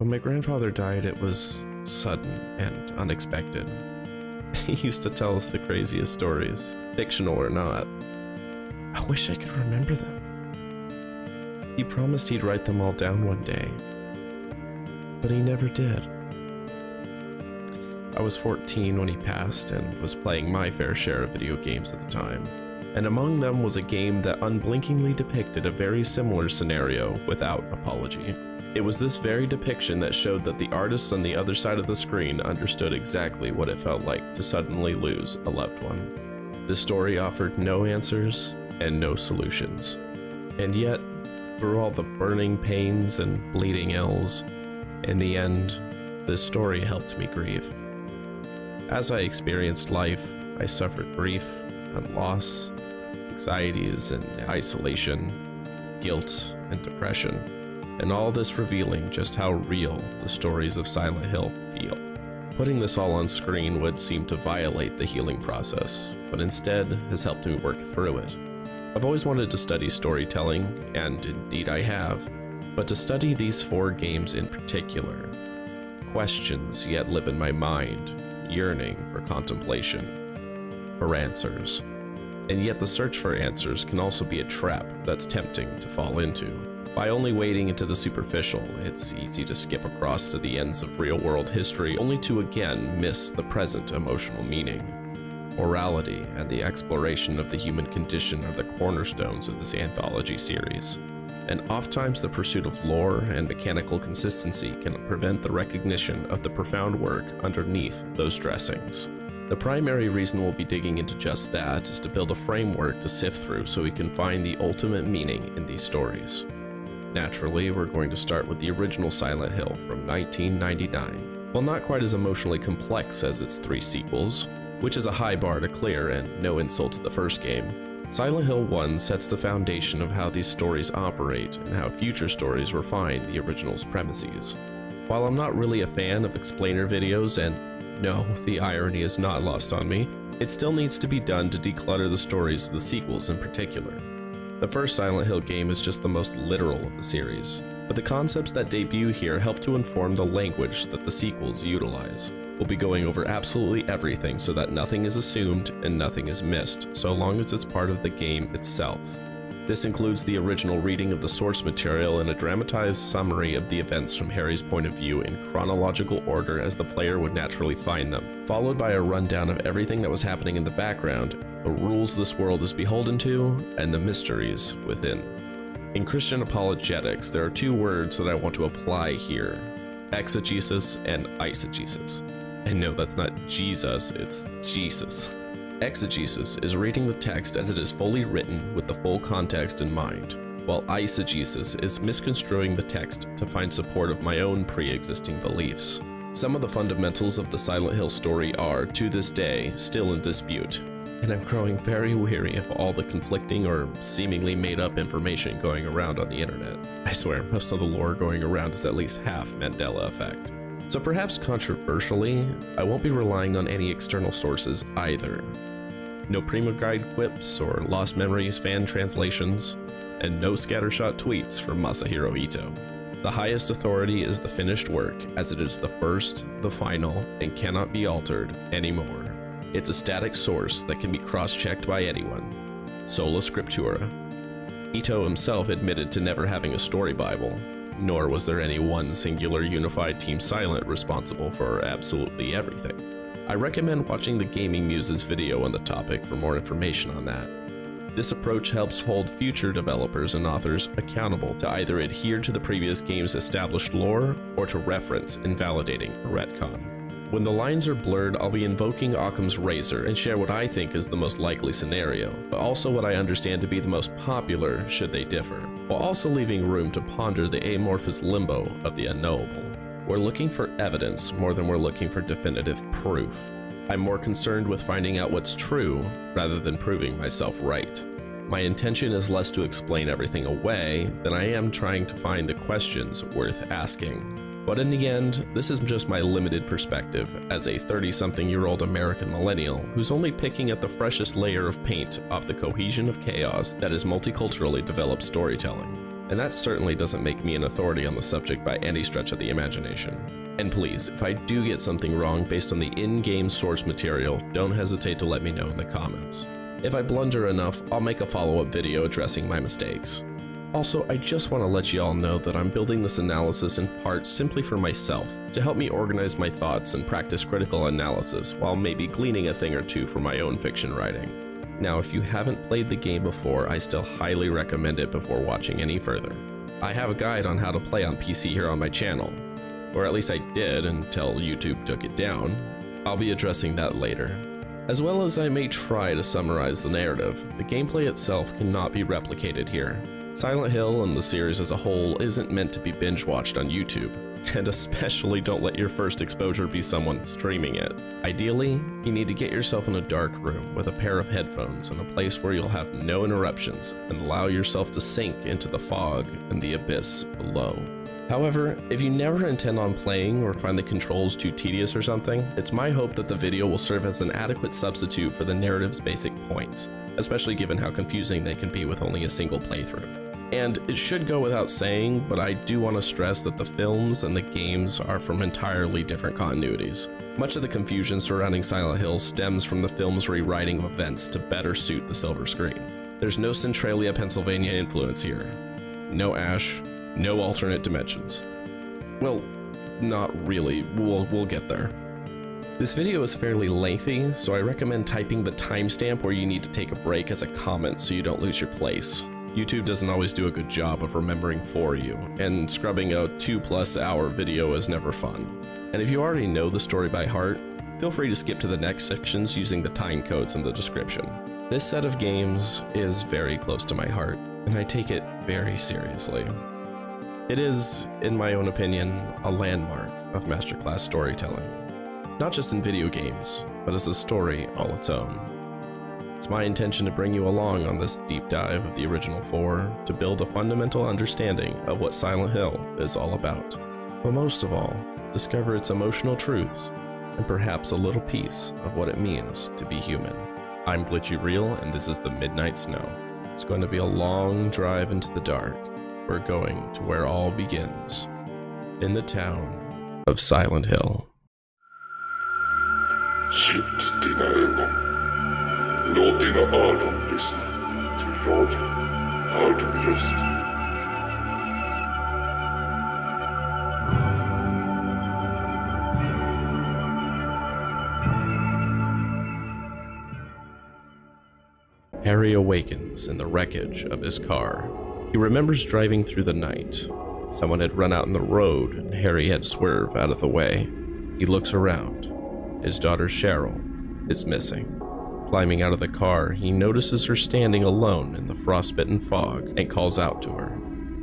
When my grandfather died, it was sudden and unexpected. He used to tell us the craziest stories, fictional or not. I wish I could remember them. He promised he'd write them all down one day, but he never did. I was 14 when he passed and was playing my fair share of video games at the time, and among them was a game that unblinkingly depicted a very similar scenario without apology. It was this very depiction that showed that the artists on the other side of the screen understood exactly what it felt like to suddenly lose a loved one. The story offered no answers and no solutions, and yet, through all the burning pains and bleeding ills, in the end, this story helped me grieve. As I experienced life, I suffered grief and loss, anxieties and isolation, guilt and depression, and all this revealing just how real the stories of Silent Hill feel. Putting this all on screen would seem to violate the healing process, but instead has helped me work through it. I've always wanted to study storytelling, and indeed I have, but to study these 4 games in particular, questions yet live in my mind, yearning for contemplation, for answers. And yet the search for answers can also be a trap that's tempting to fall into. By only wading into the superficial, it's easy to skip across to the ends of real-world history, only to again miss the present emotional meaning. Morality and the exploration of the human condition are the cornerstones of this anthology series, and oftentimes the pursuit of lore and mechanical consistency can prevent the recognition of the profound work underneath those dressings. The primary reason we'll be digging into just that is to build a framework to sift through so we can find the ultimate meaning in these stories. Naturally, we're going to start with the original Silent Hill from 1999. While not quite as emotionally complex as its 3 sequels, which is a high bar to clear and no insult to the first game, Silent Hill 1 sets the foundation of how these stories operate and how future stories refine the original's premises. While I'm not really a fan of explainer videos, and no, the irony is not lost on me, it still needs to be done to declutter the stories of the sequels in particular. The first Silent Hill game is just the most literal of the series, but the concepts that debut here help to inform the language that the sequels utilize. We'll be going over absolutely everything so that nothing is assumed and nothing is missed, so long as it's part of the game itself. This includes the original reading of the source material and a dramatized summary of the events from Harry's point of view in chronological order as the player would naturally find them, followed by a rundown of everything that was happening in the background, the rules this world is beholden to, and the mysteries within. In Christian apologetics, there are 2 words that I want to apply here: exegesis and eisegesis. And no, that's not Jesus, it's Jesus. Exegesis is reading the text as it is fully written with the full context in mind, while eisegesis is misconstruing the text to find support of my own pre-existing beliefs. Some of the fundamentals of the Silent Hill story are, to this day, still in dispute, and I'm growing very weary of all the conflicting or seemingly made-up information going around on the internet. I swear, most of the lore going around is at least half Mandela effect. So perhaps controversially, I won't be relying on any external sources either. No Primo Guide quips or Lost Memories fan translations, and no scattershot tweets from Masahiro Ito. The highest authority is the finished work, as it is the first, the final, and cannot be altered anymore. It's a static source that can be cross-checked by anyone. Sola Scriptura. Ito himself admitted to never having a story Bible, nor was there any one singular unified Team Silent responsible for absolutely everything. I recommend watching the Gaming Muse's video on the topic for more information on that. This approach helps hold future developers and authors accountable to either adhere to the previous game's established lore or to reference invalidating a retcon. When the lines are blurred, I'll be invoking Occam's razor and share what I think is the most likely scenario, but also what I understand to be the most popular should they differ, while also leaving room to ponder the amorphous limbo of the unknowable. We're looking for evidence more than we're looking for definitive proof. I'm more concerned with finding out what's true rather than proving myself right. My intention is less to explain everything away than I am trying to find the questions worth asking. But in the end, this is just my limited perspective as a 30-something-year-old American millennial who's only picking at the freshest layer of paint off the cohesion of chaos that is multiculturally developed storytelling. and that certainly doesn't make me an authority on the subject by any stretch of the imagination. And please, if I do get something wrong based on the in-game source material, don't hesitate to let me know in the comments. If I blunder enough, I'll make a follow-up video addressing my mistakes. Also, I just want to let you all know that I'm building this analysis in part simply for myself, to help me organize my thoughts and practice critical analysis while maybe gleaning a thing or two from my own fiction writing. Now, if you haven't played the game before, I still highly recommend it before watching any further. I have a guide on how to play on PC here on my channel, or at least I did until YouTube took it down. I'll be addressing that later. As well as I may try to summarize the narrative, the gameplay itself cannot be replicated here. Silent Hill and the series as a whole isn't meant to be binge-watched on YouTube, and especially don't let your first exposure be someone streaming it. Ideally, you need to get yourself in a dark room with a pair of headphones and a place where you'll have no interruptions and allow yourself to sink into the fog and the abyss below. However, if you never intend on playing or find the controls too tedious or something, it's my hope that the video will serve as an adequate substitute for the narrative's basic points, especially given how confusing they can be with only a single playthrough. And it should go without saying, but I do want to stress that the films and the games are from entirely different continuities. Much of the confusion surrounding Silent Hill stems from the film's rewriting of events to better suit the silver screen. There's no Centralia, Pennsylvania influence here. No Ash, no alternate dimensions. Well, not really, we'll get there. This video is fairly lengthy, so I recommend typing the timestamp where you need to take a break as a comment so you don't lose your place. YouTube doesn't always do a good job of remembering for you, and scrubbing a 2+ hour video is never fun. And if you already know the story by heart, feel free to skip to the next sections using the time codes in the description. This set of games is very close to my heart, and I take it very seriously. It is, in my own opinion, a landmark of masterclass storytelling. Not just in video games, but as a story all its own. It's my intention to bring you along on this deep dive of the original 4 to build a fundamental understanding of what Silent Hill is all about. But most of all, discover its emotional truths and perhaps a little piece of what it means to be human. I'm Glitchy Real, and this is the Midnight Snow. It's going to be a long drive into the dark. We're going to where all begins, in the town of Silent Hill. Slut dina ögon. Låt dina öron lyssna till radion. Hör du min röst? Harry awakens in the wreckage of his car. He remembers driving through the night. Someone had run out in the road and Harry had swerved out of the way. He looks around. His daughter Cheryl is missing. Climbing out of the car, he notices her standing alone in the frostbitten fog and calls out to her.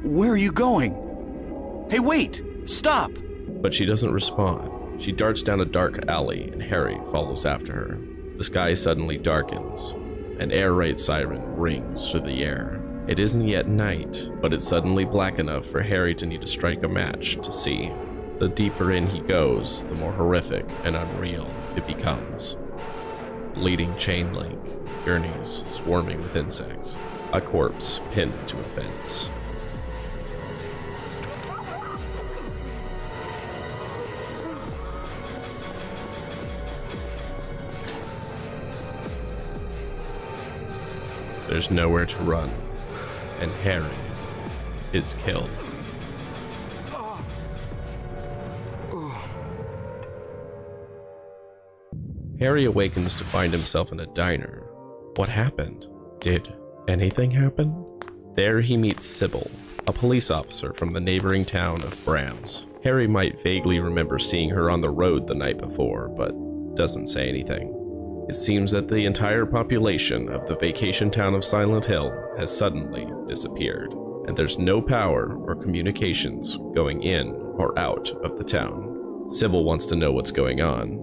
Where are you going? Hey, wait! Stop! But she doesn't respond. She darts down a dark alley and Harry follows after her. The sky suddenly darkens. An air raid siren rings through the air. It isn't yet night, but it's suddenly black enough for Harry to need to strike a match to see. The deeper in he goes, the more horrific and unreal it becomes. Bleeding chain link, gurneys swarming with insects, a corpse pinned to a fence. There's nowhere to run, and Harry is killed. Harry awakens to find himself in a diner. What happened? Did anything happen? There he meets Sybil, a police officer from the neighboring town of Brams. Harry might vaguely remember seeing her on the road the night before, but doesn't say anything. It seems that the entire population of the vacation town of Silent Hill has suddenly disappeared, and there's no power or communications going in or out of the town. Sybil wants to know what's going on,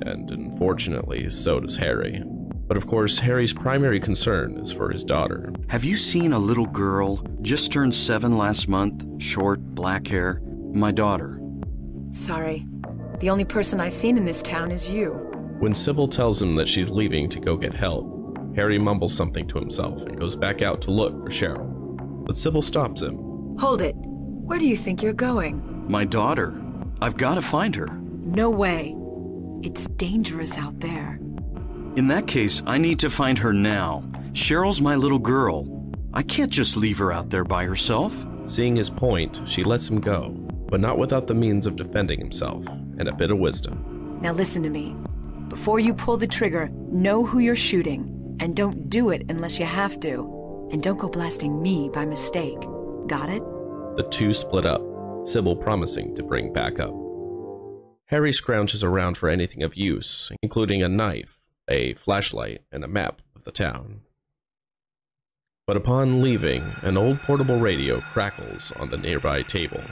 and unfortunately, so does Harry. But of course, Harry's primary concern is for his daughter. Have you seen a little girl, just turned 7 last month, short, black hair? My daughter. Sorry. The only person I've seen in this town is you. When Sybil tells him that she's leaving to go get help, Harry mumbles something to himself and goes back out to look for Cheryl. But Sybil stops him. Hold it. Where do you think you're going? My daughter. I've got to find her. No way. It's dangerous out there. In that case, I need to find her now. Cheryl's my little girl. I can't just leave her out there by herself. Seeing his point, she lets him go, but not without the means of defending himself and a bit of wisdom. Now listen to me. Before you pull the trigger, know who you're shooting, and don't do it unless you have to. And don't go blasting me by mistake. Got it? The two split up, Sybil promising to bring backup. Harry scrounges around for anything of use, including a knife, a flashlight, and a map of the town. But upon leaving, an old portable radio crackles on the nearby table.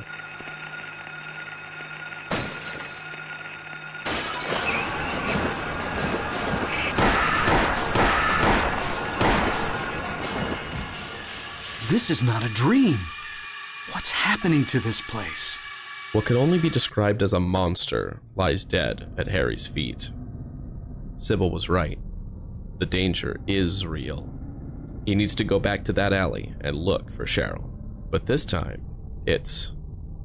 This is not a dream. What's happening to this place? What could only be described as a monster lies dead at Harry's feet. Sybil was right. The danger is real. He needs to go back to that alley and look for Cheryl. But this time, it's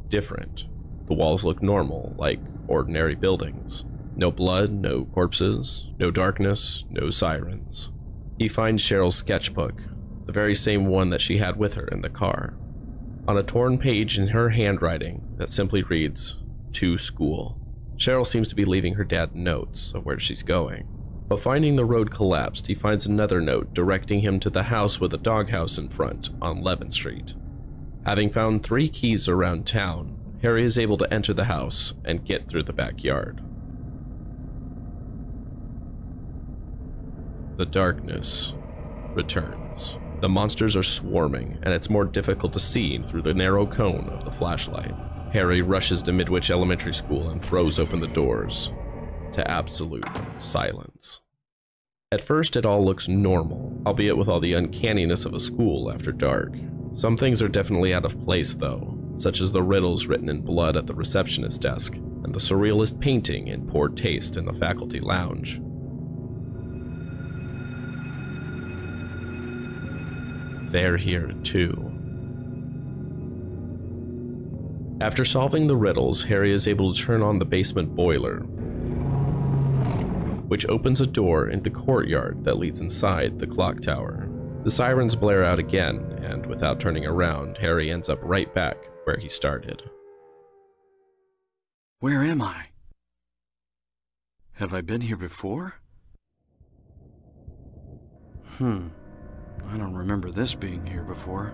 different. The walls look normal, like ordinary buildings. No blood, no corpses, no darkness, no sirens. He finds Cheryl's sketchbook, the very same one that she had with her in the car. On a torn page in her handwriting that simply reads, "To school." Cheryl seems to be leaving her dad notes of where she's going. But finding the road collapsed, he finds another note directing him to the house with a doghouse in front on 11th Street. Having found 3 keys around town, Harry is able to enter the house and get through the backyard. The darkness returns. The monsters are swarming, and it's more difficult to see through the narrow cone of the flashlight. Harry rushes to Midwich Elementary School and throws open the doors to absolute silence. At first, it all looks normal, albeit with all the uncanniness of a school after dark. Some things are definitely out of place, though, such as the riddles written in blood at the receptionist desk, and the surrealist painting in poor taste in the faculty lounge. They're here too. After solving the riddles, Harry is able to turn on the basement boiler, which opens a door into the courtyard that leads inside the clock tower. The sirens blare out again, and without turning around, Harry ends up right back where he started. Where am I? Have I been here before? I don't remember this being here before.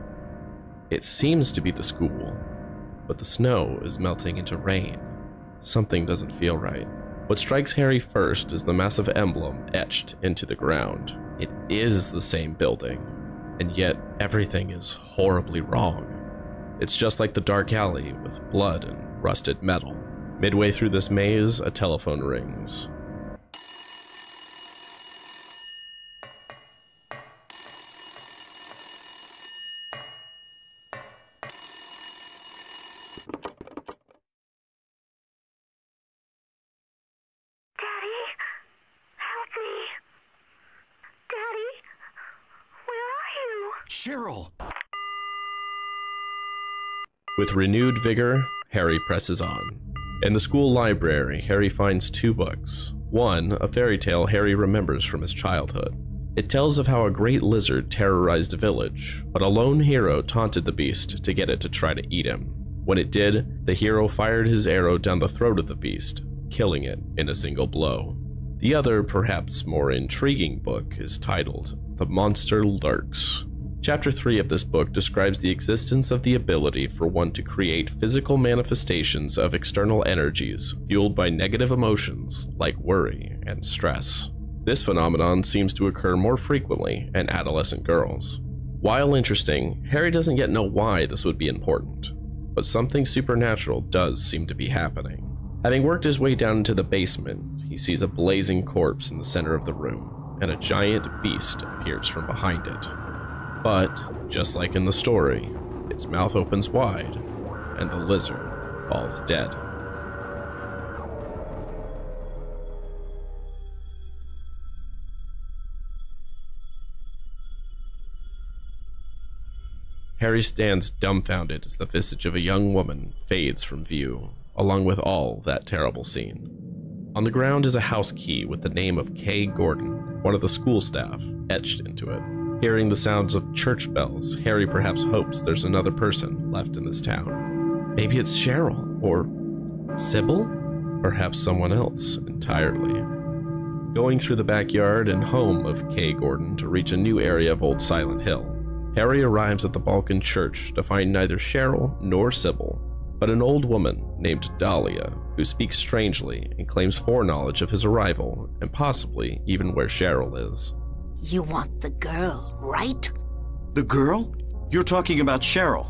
It seems to be the school, but the snow is melting into rain. Something doesn't feel right. What strikes Harry first is the massive emblem etched into the ground. It is the same building, and yet everything is horribly wrong. It's just like the dark alley with blood and rusted metal. Midway through this maze, a telephone rings. Cheryl! With renewed vigor, Harry presses on. In the school library, Harry finds 2 books. One, a fairy tale Harry remembers from his childhood. It tells of how a great lizard terrorized a village, but a lone hero taunted the beast to get it to try to eat him. When it did, the hero fired his arrow down the throat of the beast, killing it in a single blow. The other, perhaps more intriguing book is titled The Monster Lurks. Chapter 3 of this book describes the existence of the ability for one to create physical manifestations of external energies fueled by negative emotions like worry and stress. This phenomenon seems to occur more frequently in adolescent girls. While interesting, Harry doesn't yet know why this would be important, but something supernatural does seem to be happening. Having worked his way down into the basement, he sees a blazing corpse in the center of the room, and a giant beast appears from behind it. But, just like in the story, its mouth opens wide, and the lizard falls dead. Harry stands dumbfounded as the visage of a young woman fades from view, along with all that terrible scene. On the ground is a house key with the name of Kay Gordon, one of the school staff, etched into it. Hearing the sounds of church bells, Harry perhaps hopes there's another person left in this town. Maybe it's Cheryl, or Sybil? Perhaps someone else entirely. Going through the backyard and home of Kay Gordon to reach a new area of Old Silent Hill, Harry arrives at the Balkan Church to find neither Cheryl nor Sybil, but an old woman named Dahlia, who speaks strangely and claims foreknowledge of his arrival and possibly even where Cheryl is. You want the girl, right? The girl? You're talking about Cheryl.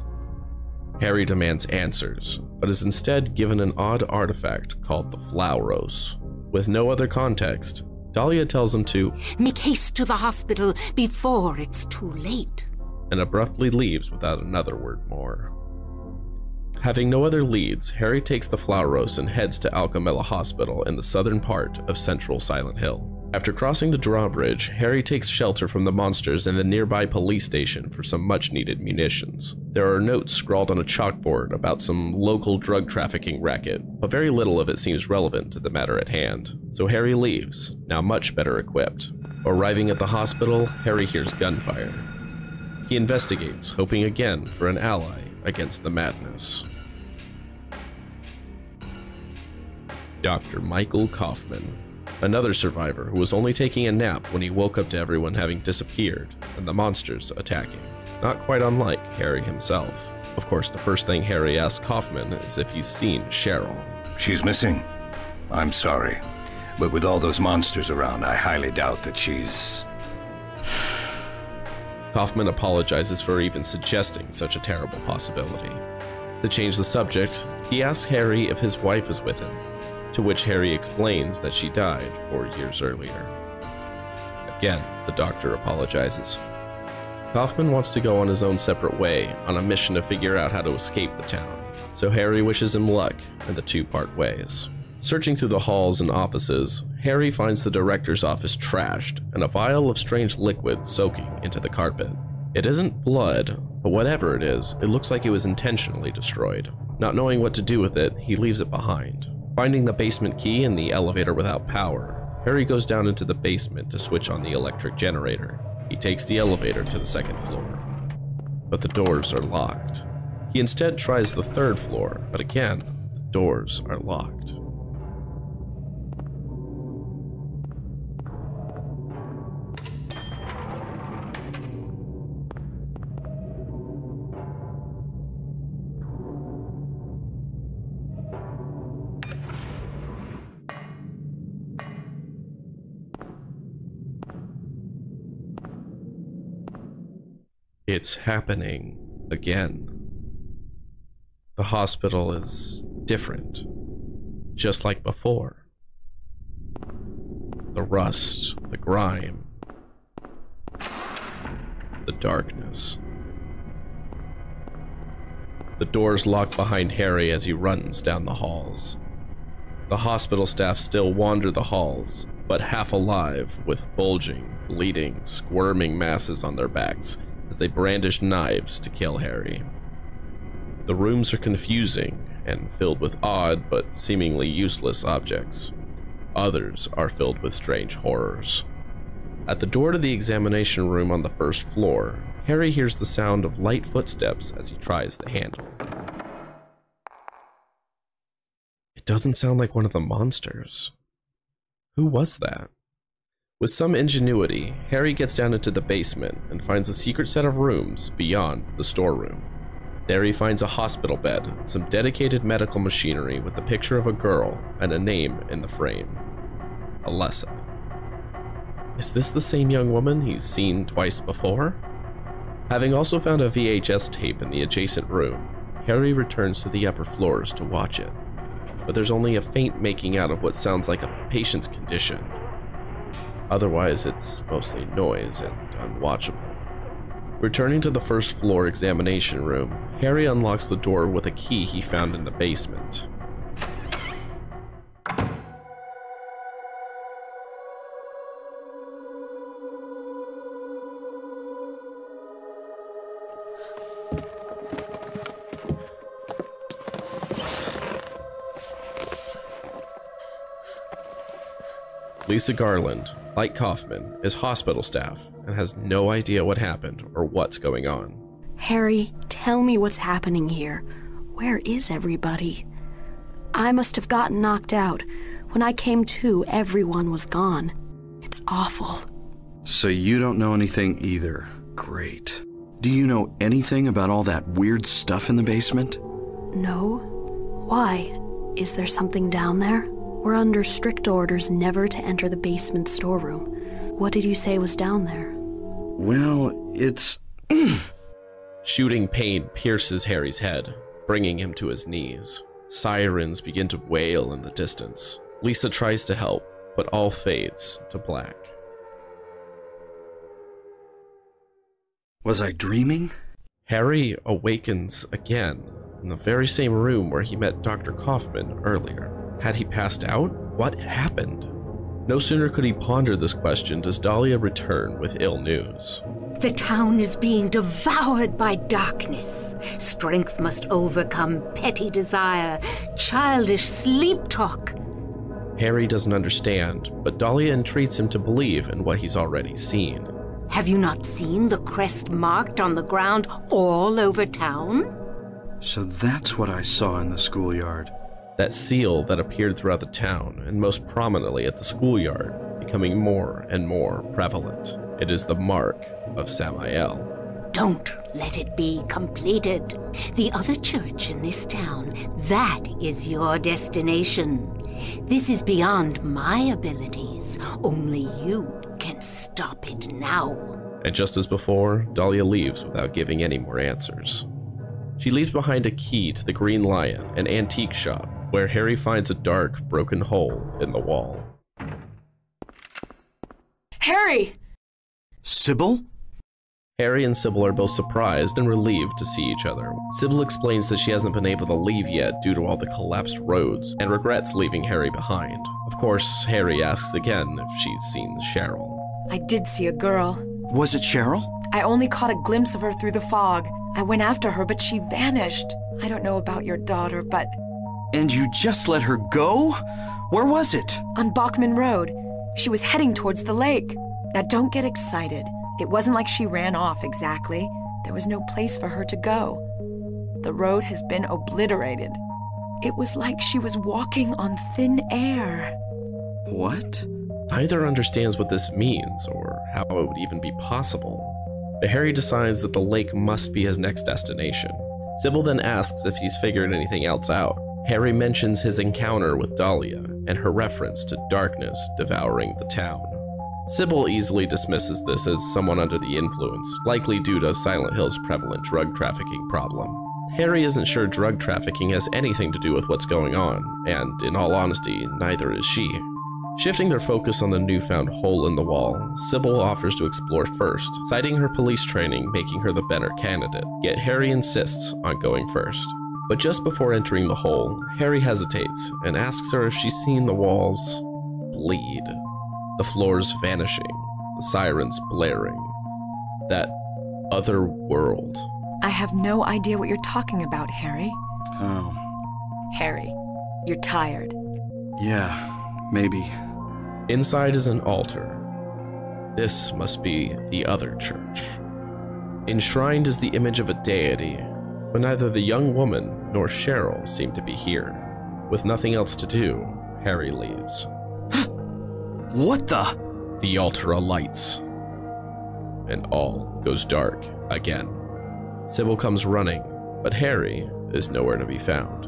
Harry demands answers, but is instead given an odd artifact called the Flauros. With no other context, Dahlia tells him to make haste to the hospital before it's too late, and abruptly leaves without another word more. Having no other leads, Harry takes the Flauros and heads to Alchemilla Hospital in the southern part of central Silent Hill. After crossing the drawbridge, Harry takes shelter from the monsters in the nearby police station for some much-needed munitions. There are notes scrawled on a chalkboard about some local drug trafficking racket, but very little of it seems relevant to the matter at hand. So Harry leaves, now much better equipped. Arriving at the hospital, Harry hears gunfire. He investigates, hoping again for an ally against the madness. Dr. Michael Kaufman, another survivor who was only taking a nap when he woke up to everyone having disappeared and the monsters attacking. Not quite unlike Harry himself. Of course, the first thing Harry asks Kaufman is if he's seen Cheryl. She's missing. I'm sorry, but with all those monsters around, I highly doubt that she's... Kaufman apologizes for even suggesting such a terrible possibility. To change the subject, he asks Harry if his wife is with him, to which Harry explains that she died 4 years earlier. Again, the doctor apologizes. Kaufman wants to go on his own separate way on a mission to figure out how to escape the town, so Harry wishes him luck and the two part ways. Searching through the halls and offices, Harry finds the director's office trashed and a vial of strange liquid soaking into the carpet. It isn't blood, but whatever it is, it looks like it was intentionally destroyed. Not knowing what to do with it, he leaves it behind. Finding the basement key in the elevator without power, Harry goes down into the basement to switch on the electric generator. He takes the elevator to the second floor, but the doors are locked. He instead tries the third floor, but again, the doors are locked. It's happening again. The hospital is different, just like before. The rust, the grime, the darkness. The doors lock behind Harry as he runs down the halls. The hospital staff still wander the halls, but half alive with bulging, bleeding, squirming masses on their backs as they brandish knives to kill Harry. The rooms are confusing and filled with odd but seemingly useless objects. Others are filled with strange horrors. At the door to the examination room on the first floor, Harry hears the sound of light footsteps as he tries the handle. It doesn't sound like one of the monsters. Who was that? With some ingenuity, Harry gets down into the basement and finds a secret set of rooms beyond the storeroom. There he finds a hospital bed and some dedicated medical machinery with the picture of a girl and a name in the frame. Alessa. Is this the same young woman he's seen twice before? Having also found a VHS tape in the adjacent room, Harry returns to the upper floors to watch it, but there's only a faint making out of what sounds like a patient's condition. Otherwise, it's mostly noise and unwatchable. Returning to the first floor examination room, Harry unlocks the door with a key he found in the basement. Lisa Garland, like Kaufman, is hospital staff and has no idea what happened or what's going on. Harry, tell me what's happening here. Where is everybody? I must have gotten knocked out. When I came to, everyone was gone. It's awful. So you don't know anything either. Great. Do you know anything about all that weird stuff in the basement? No. Why? Is there something down there? We're under strict orders never to enter the basement storeroom. What did you say was down there? Well, it's... Shooting pain pierces Harry's head, bringing him to his knees. Sirens begin to wail in the distance. Lisa tries to help, but all fades to black. Was I dreaming? Harry awakens again in the very same room where he met Dr. Kaufman earlier. Had he passed out? What happened? No sooner could he ponder this question does Dahlia return with ill news. The town is being devoured by darkness. Strength must overcome petty desire, childish sleep talk. Harry doesn't understand, but Dahlia entreats him to believe in what he's already seen. Have you not seen the crest marked on the ground all over town? So that's what I saw in the schoolyard. That seal that appeared throughout the town, and most prominently at the schoolyard, becoming more and more prevalent. It is the mark of Samael. Don't let it be completed. The other church in this town, that is your destination. This is beyond my abilities. Only you can stop it now. And just as before, Dahlia leaves without giving any more answers. She leaves behind a key to the Green Lion, an antique shop, where Harry finds a dark, broken hole in the wall. Harry! Sybil? Harry and Sybil are both surprised and relieved to see each other. Sybil explains that she hasn't been able to leave yet due to all the collapsed roads, and regrets leaving Harry behind. Of course, Harry asks again if she's seen Cheryl. I did see a girl. Was it Cheryl? I only caught a glimpse of her through the fog. I went after her, but she vanished. I don't know about your daughter, but... And you just let her go? Where was it? On Bachman Road. She was heading towards the lake. Now don't get excited. It wasn't like she ran off exactly. There was no place for her to go. The road has been obliterated. It was like she was walking on thin air. What? Neither understands what this means or how it would even be possible. But Harry decides that the lake must be his next destination. Sybil then asks if he's figured anything else out. Harry mentions his encounter with Dahlia and her reference to darkness devouring the town. Sybil easily dismisses this as someone under the influence, likely due to Silent Hill's prevalent drug trafficking problem. Harry isn't sure drug trafficking has anything to do with what's going on, and in all honesty, neither is she. Shifting their focus on the newfound hole in the wall, Sybil offers to explore first, citing her police training making her the better candidate, yet Harry insists on going first. But just before entering the hole, Harry hesitates and asks her if she's seen the walls bleed. The floors vanishing, the sirens blaring. That other world. I have no idea what you're talking about, Harry. Oh. Harry, you're tired. Yeah, maybe. Inside is an altar. This must be the other church. Enshrined is the image of a deity, but neither the young woman nor Cheryl seem to be here. With nothing else to do, Harry leaves. What the? The altar alights, and all goes dark again. Sybil comes running, but Harry is nowhere to be found.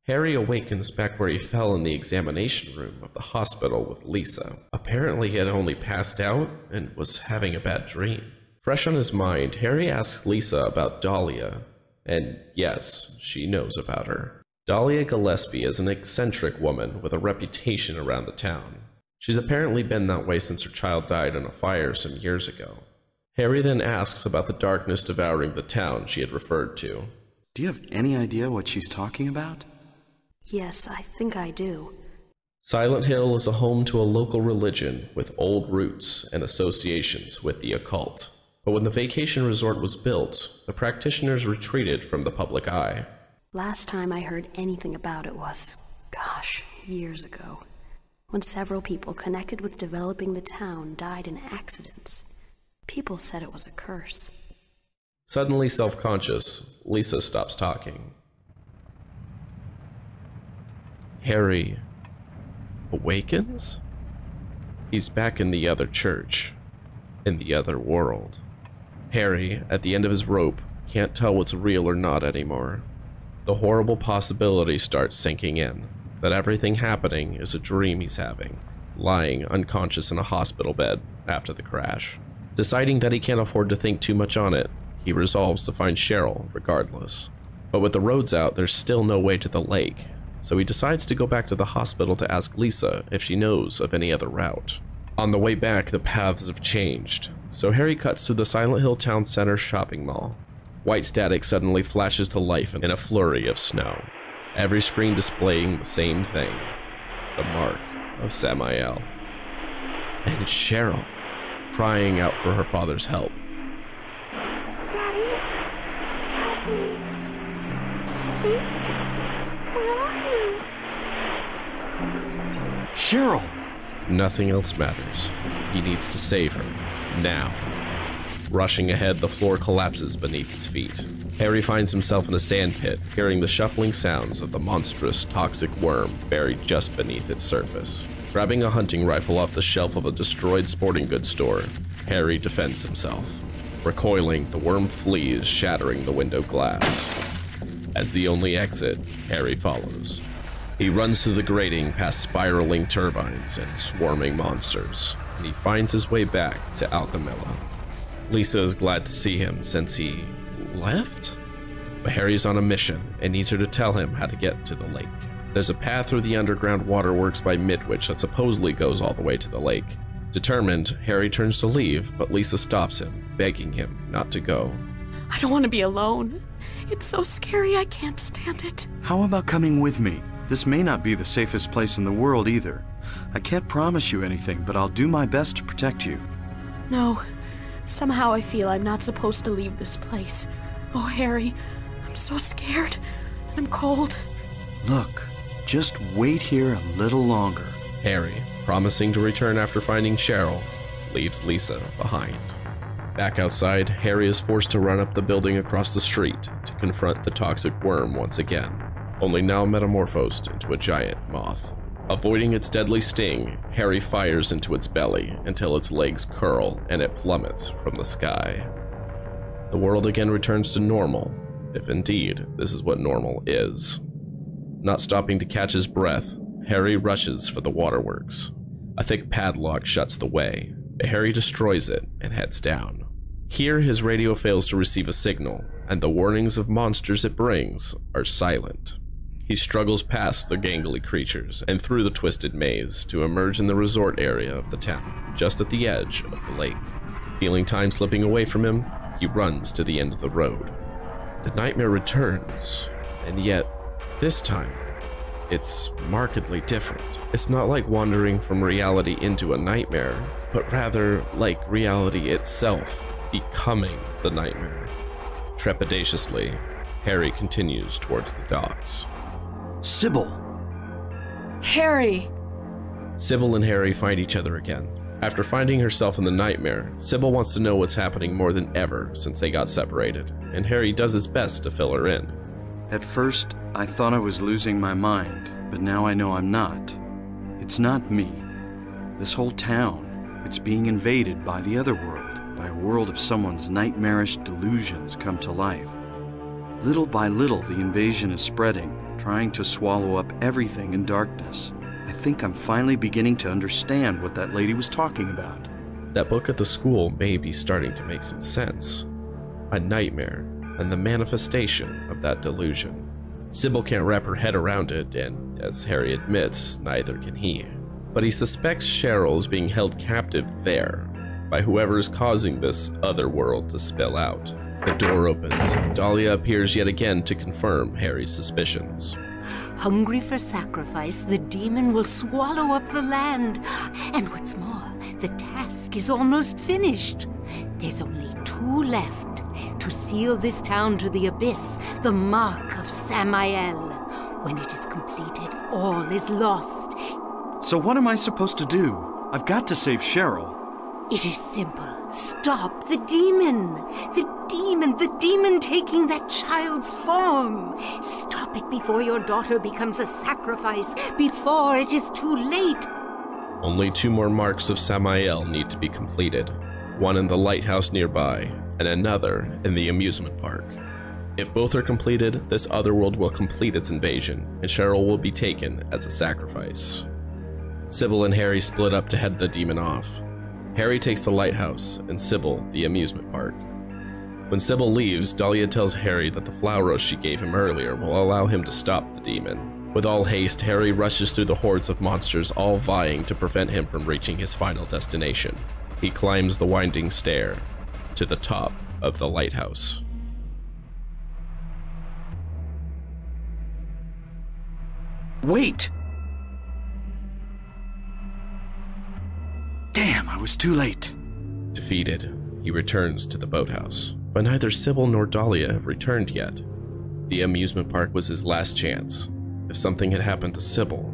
Harry awakens back where he fell in the examination room of the hospital with Lisa. Apparently he had only passed out and was having a bad dream. Fresh on his mind, Harry asks Lisa about Dahlia, and yes, she knows about her. Dahlia Gillespie is an eccentric woman with a reputation around the town. She's apparently been that way since her child died in a fire some years ago. Harry then asks about the darkness devouring the town she had referred to. Do you have any idea what she's talking about? Yes, I think I do. Silent Hill is a home to a local religion with old roots and associations with the occult. But when the vacation resort was built, the practitioners retreated from the public eye. Last time I heard anything about it was, gosh, years ago, when several people connected with developing the town died in accidents. People said it was a curse. Suddenly self-conscious, Lisa stops talking. Harry awakens? He's back in the other church, in the other world. Harry, at the end of his rope, can't tell what's real or not anymore. The horrible possibility starts sinking in, that everything happening is a dream he's having, lying unconscious in a hospital bed after the crash. Deciding that he can't afford to think too much on it, he resolves to find Cheryl regardless. But with the roads out, there's still no way to the lake, so he decides to go back to the hospital to ask Lisa if she knows of any other route. On the way back, the paths have changed, so Harry cuts through the Silent Hill Town Center shopping mall. White static suddenly flashes to life in a flurry of snow, every screen displaying the same thing, the mark of Samael. And it's Cheryl, crying out for her father's help. Daddy, help me. Please, where are you? Cheryl! Nothing else matters. He needs to save her, now. Rushing ahead, the floor collapses beneath his feet. Harry finds himself in a sandpit, hearing the shuffling sounds of the monstrous, toxic worm buried just beneath its surface. Grabbing a hunting rifle off the shelf of a destroyed sporting goods store, Harry defends himself. Recoiling, the worm flees, shattering the window glass. As the only exit, Harry follows. He runs through the grating past spiraling turbines and swarming monsters, and he finds his way back to Alchemilla. Lisa is glad to see him since he left? But Harry's on a mission and needs her to tell him how to get to the lake. There's a path through the underground waterworks by Midwich that supposedly goes all the way to the lake. Determined, Harry turns to leave, but Lisa stops him, begging him not to go. I don't want to be alone. It's so scary, I can't stand it. How about coming with me? This may not be the safest place in the world either. I can't promise you anything, but I'll do my best to protect you. No. Somehow I feel I'm not supposed to leave this place. Oh, Harry, I'm so scared, and I'm cold. Look, just wait here a little longer. Harry, promising to return after finding Cheryl, leaves Lisa behind. Back outside, Harry is forced to run up the building across the street to confront the toxic worm once again, only now metamorphosed into a giant moth. Avoiding its deadly sting, Harry fires into its belly until its legs curl and it plummets from the sky. The world again returns to normal, if indeed this is what normal is. Not stopping to catch his breath, Harry rushes for the waterworks. A thick padlock shuts the way, but Harry destroys it and heads down. Here his radio fails to receive a signal, and the warnings of monsters it brings are silent. He struggles past the gangly creatures and through the twisted maze to emerge in the resort area of the town, just at the edge of the lake. Feeling time slipping away from him, he runs to the end of the road. The nightmare returns, and yet, this time, it's markedly different. It's not like wandering from reality into a nightmare, but rather like reality itself becoming the nightmare. Trepidatiously, Harry continues towards the docks. Sybil! Harry! Sybil and Harry find each other again. After finding herself in the nightmare, Sybil wants to know what's happening more than ever since they got separated, and Harry does his best to fill her in. At first, I thought I was losing my mind, but now I know I'm not. It's not me. This whole town, it's being invaded by the Otherworld, by a world of someone's nightmarish delusions come to life. Little by little, the invasion is spreading, trying to swallow up everything in darkness. I think I'm finally beginning to understand what that lady was talking about. That book at the school may be starting to make some sense. A nightmare, and the manifestation of that delusion. Sybil can't wrap her head around it, and as Harry admits, neither can he. But he suspects Cheryl is being held captive there, by whoever is causing this other world to spill out. The door opens, and Dahlia appears yet again to confirm Harry's suspicions. Hungry for sacrifice, the demon will swallow up the land. And what's more, the task is almost finished. There's only 2 left to seal this town to the abyss, the mark of Samael. When it is completed, all is lost. So what am I supposed to do? I've got to save Cheryl. It is simple. Stop the demon. The demon taking that child's form. Stop it before your daughter becomes a sacrifice, before it is too late. Only 2 more marks of Samael need to be completed, one in the lighthouse nearby, and another in the amusement park. If both are completed, this Otherworld will complete its invasion, and Cheryl will be taken as a sacrifice. Sybil and Harry split up to head the demon off. Harry takes the lighthouse, and Sybil the amusement park. When Sybil leaves, Dahlia tells Harry that the flowers she gave him earlier will allow him to stop the demon. With all haste, Harry rushes through the hordes of monsters, all vying to prevent him from reaching his final destination. He climbs the winding stair to the top of the lighthouse. Wait! Damn, I was too late. Defeated, he returns to the boathouse, but neither Sybil nor Dahlia have returned yet. The amusement park was his last chance. If something had happened to Sybil...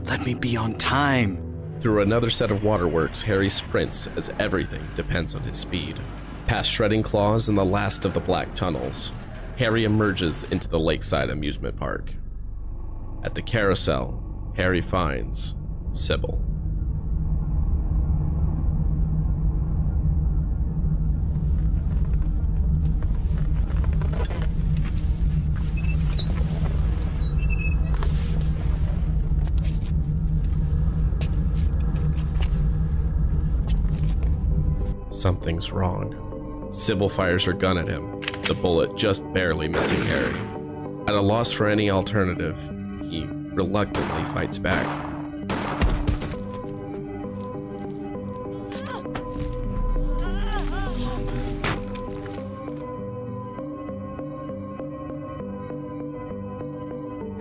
Let me be on time. Through another set of waterworks, Harry sprints as everything depends on his speed. Past shredding claws and the last of the black tunnels, Harry emerges into the lakeside amusement park. At the carousel, Harry finds Sybil. Something's wrong. Sybil fires her gun at him, the bullet just barely missing Harry. At a loss for any alternative, he reluctantly fights back.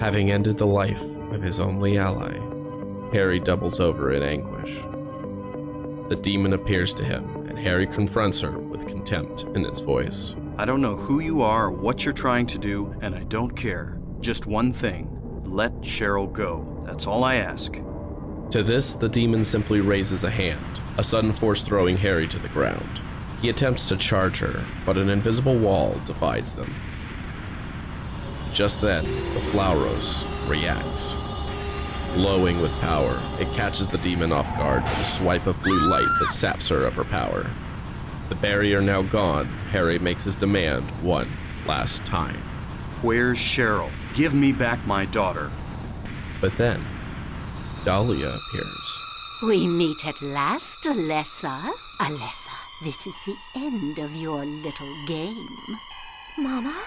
Having ended the life of his only ally, Harry doubles over in anguish. The demon appears to him, and Harry confronts her with contempt in his voice. I don't know who you are or what you're trying to do, and I don't care. Just one thing. Let Cheryl go. That's all I ask. To this, the demon simply raises a hand, a sudden force throwing Harry to the ground. He attempts to charge her, but an invisible wall divides them. Just then, the Flauros reacts. Glowing with power, it catches the demon off guard with a swipe of blue light that saps her of her power. The barrier now gone, Harry makes his demand one last time. Where's Cheryl? Give me back my daughter. But then, Dahlia appears. We meet at last, Alessa. Alessa, this is the end of your little game. Mama?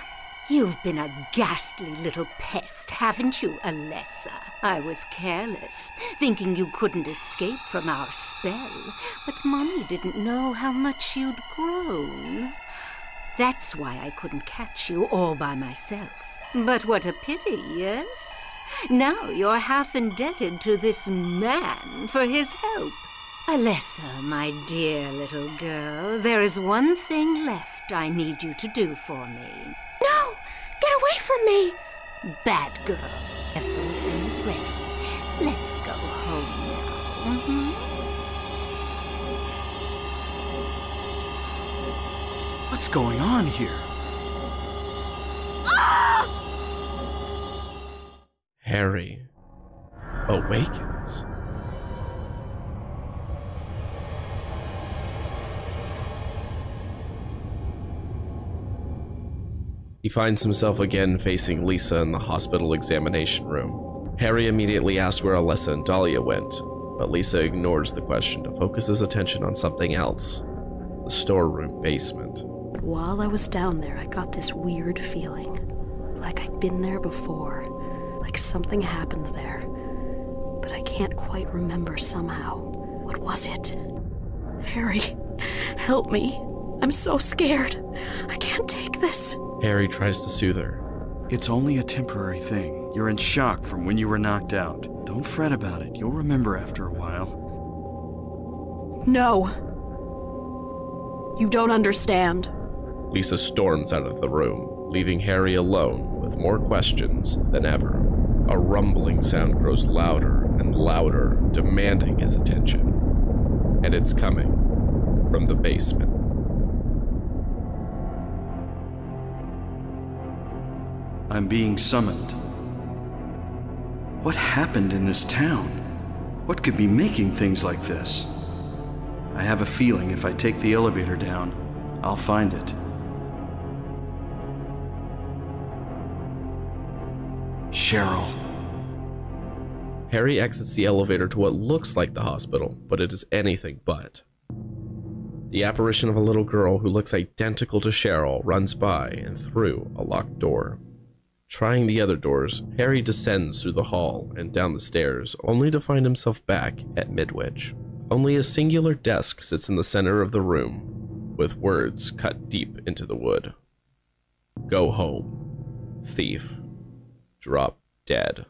You've been a ghastly little pest, haven't you, Alessa? I was careless, thinking you couldn't escape from our spell, but Mommy didn't know how much you'd grown. That's why I couldn't catch you all by myself. But what a pity, yes? Now you're half indebted to this man for his help. Alessa, my dear little girl, there is one thing left I need you to do for me. No! Get away from me! Bad girl. Everything is ready. Let's go home now. What's going on here? Harry awakens. He finds himself again facing Lisa in the hospital examination room. Harry immediately asks where Alessa and Dahlia went, but Lisa ignores the question to focus his attention on something else, the storeroom basement. While I was down there, I got this weird feeling, like I'd been there before, like something happened there, but I can't quite remember somehow. What was it? Harry, help me. I'm so scared. I can't take this. Harry tries to soothe her. It's only a temporary thing. You're in shock from when you were knocked out. Don't fret about it. You'll remember after a while. No. You don't understand. Lisa storms out of the room, leaving Harry alone with more questions than ever. A rumbling sound grows louder and louder, demanding his attention. And it's coming from the basement. I'm being summoned. What happened in this town? What could be making things like this? I have a feeling if I take the elevator down, I'll find it. Cheryl. Harry exits the elevator to what looks like the hospital, but it is anything but. The apparition of a little girl who looks identical to Cheryl runs by and through a locked door. Trying the other doors, Harry descends through the hall and down the stairs, only to find himself back at Midwich. Only a singular desk sits in the center of the room, with words cut deep into the wood. Go home. Thief. Drop dead.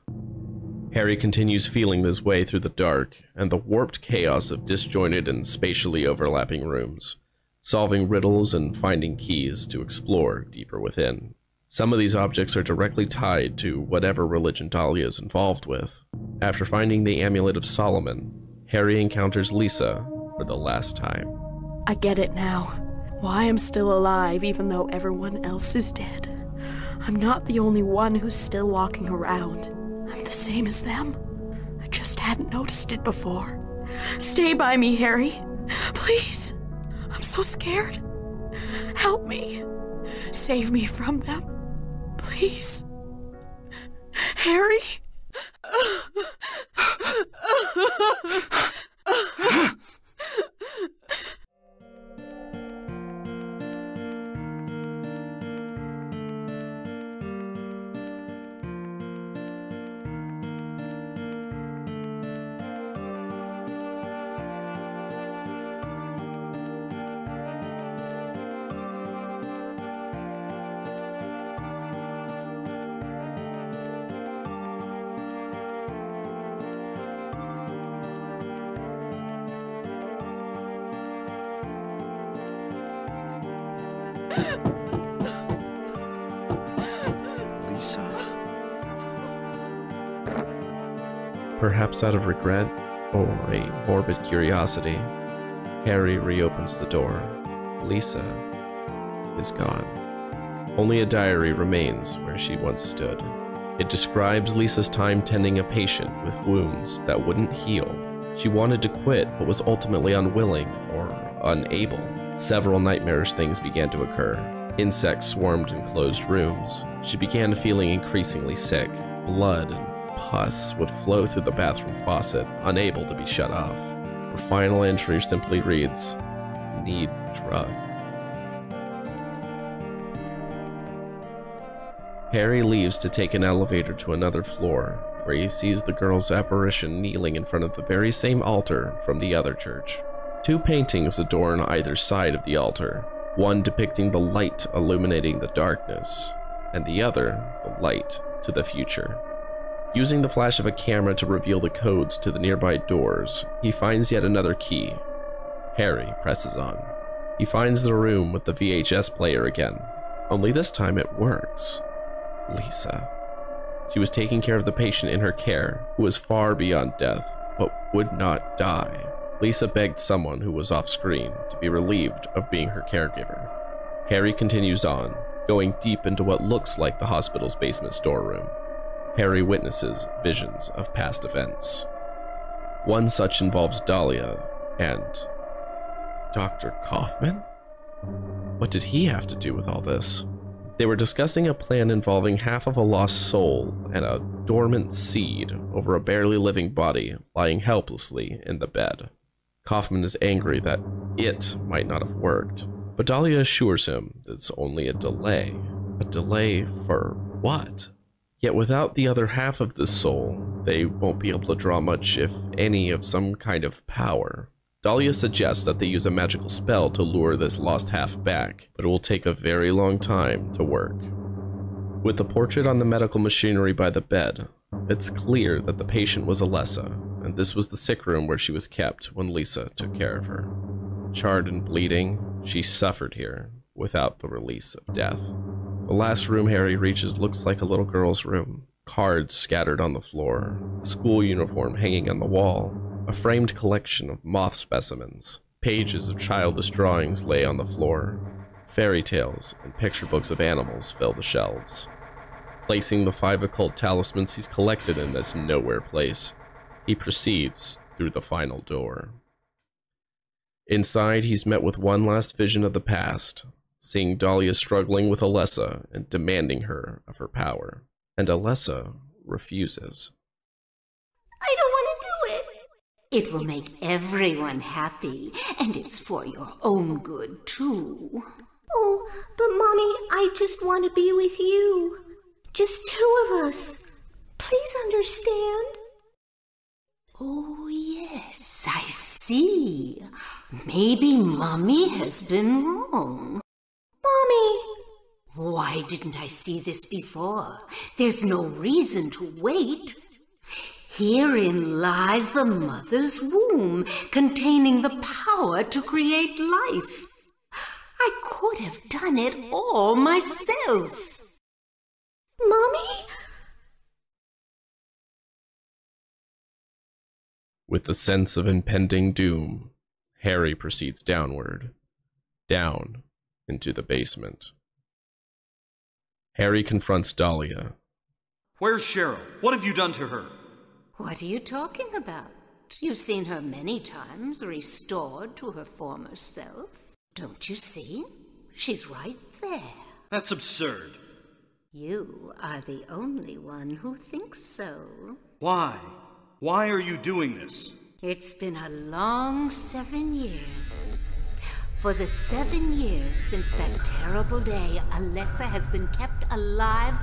Harry continues feeling his way through the dark and the warped chaos of disjointed and spatially overlapping rooms, solving riddles and finding keys to explore deeper within. Some of these objects are directly tied to whatever religion Dahlia is involved with. After finding the Amulet of Solomon, Harry encounters Lisa for the last time. I get it now. Why I'm still alive even though everyone else is dead. I'm not the only one who's still walking around. I'm the same as them. I just hadn't noticed it before. Stay by me, Harry. Please. I'm so scared. Help me. Save me from them. Please. Harry? Lisa. Perhaps out of regret or a morbid curiosity, Harry reopens the door. Lisa is gone. Only a diary remains where she once stood. It describes Lisa's time tending a patient with wounds that wouldn't heal. She wanted to quit, but was ultimately unwilling or unable. Several nightmarish things began to occur. Insects swarmed in closed rooms. She began feeling increasingly sick. Blood and pus would flow through the bathroom faucet, unable to be shut off. Her final entry simply reads, "Need drug." Harry leaves to take an elevator to another floor, where he sees the girl's apparition kneeling in front of the very same altar from the other church. Two paintings adorn either side of the altar, one depicting the light illuminating the darkness, and the other the light to the future. Using the flash of a camera to reveal the codes to the nearby doors, he finds yet another key. Harry presses on. He finds the room with the VHS player again, only this time it works. Lisa. She was taking care of the patient in her care, who was far beyond death, but would not die. Lisa begged someone who was off-screen to be relieved of being her caregiver. Harry continues on, going deep into what looks like the hospital's basement storeroom. Harry witnesses visions of past events. One such involves Dahlia and Dr. Kaufman? What did he have to do with all this? They were discussing a plan involving half of a lost soul and a dormant seed over a barely living body lying helplessly in the bed. Kaufman is angry that it might not have worked, but Dahlia assures him that it's only a delay. A delay for what? Yet without the other half of this soul, they won't be able to draw much, if any, of some kind of power. Dahlia suggests that they use a magical spell to lure this lost half back, but it will take a very long time to work. With the portrait on the medical machinery by the bed, it's clear that the patient was Alessa, and this was the sick room where she was kept when Lisa took care of her. Charred and bleeding, She suffered here without the release of death. The last room Harry reaches looks like a little girl's room. Cards scattered on the floor, a school uniform hanging on the wall, a framed collection of moth specimens. Pages of childish drawings lay on the floor. Fairy tales and picture books of animals fill the shelves. Placing the 5 occult talismans he's collected in this nowhere place, he proceeds through the final door. Inside, he's met with one last vision of the past, seeing Dahlia struggling with Alessa and demanding her of her power. And Alessa refuses. I don't want to do it. It will make everyone happy, and it's for your own good, too. Oh, but Mommy, I just want to be with you. Just 2 of us. Please understand. Oh, yes, I see. Maybe Mommy has been wrong. Mommy! Why didn't I see this before? There's no reason to wait. Herein lies the mother's womb, containing the power to create life. I could have done it all myself. Mommy? With the sense of impending doom, Harry proceeds downward, down into the basement. Harry confronts Dahlia. Where's Cheryl? What have you done to her? What are you talking about? You've seen her many times, restored to her former self. Don't you see? She's right there. That's absurd. You are the only one who thinks so. Why? Why are you doing this? It's been a long 7 years. For the 7 years since that terrible day, Alessa has been kept alive,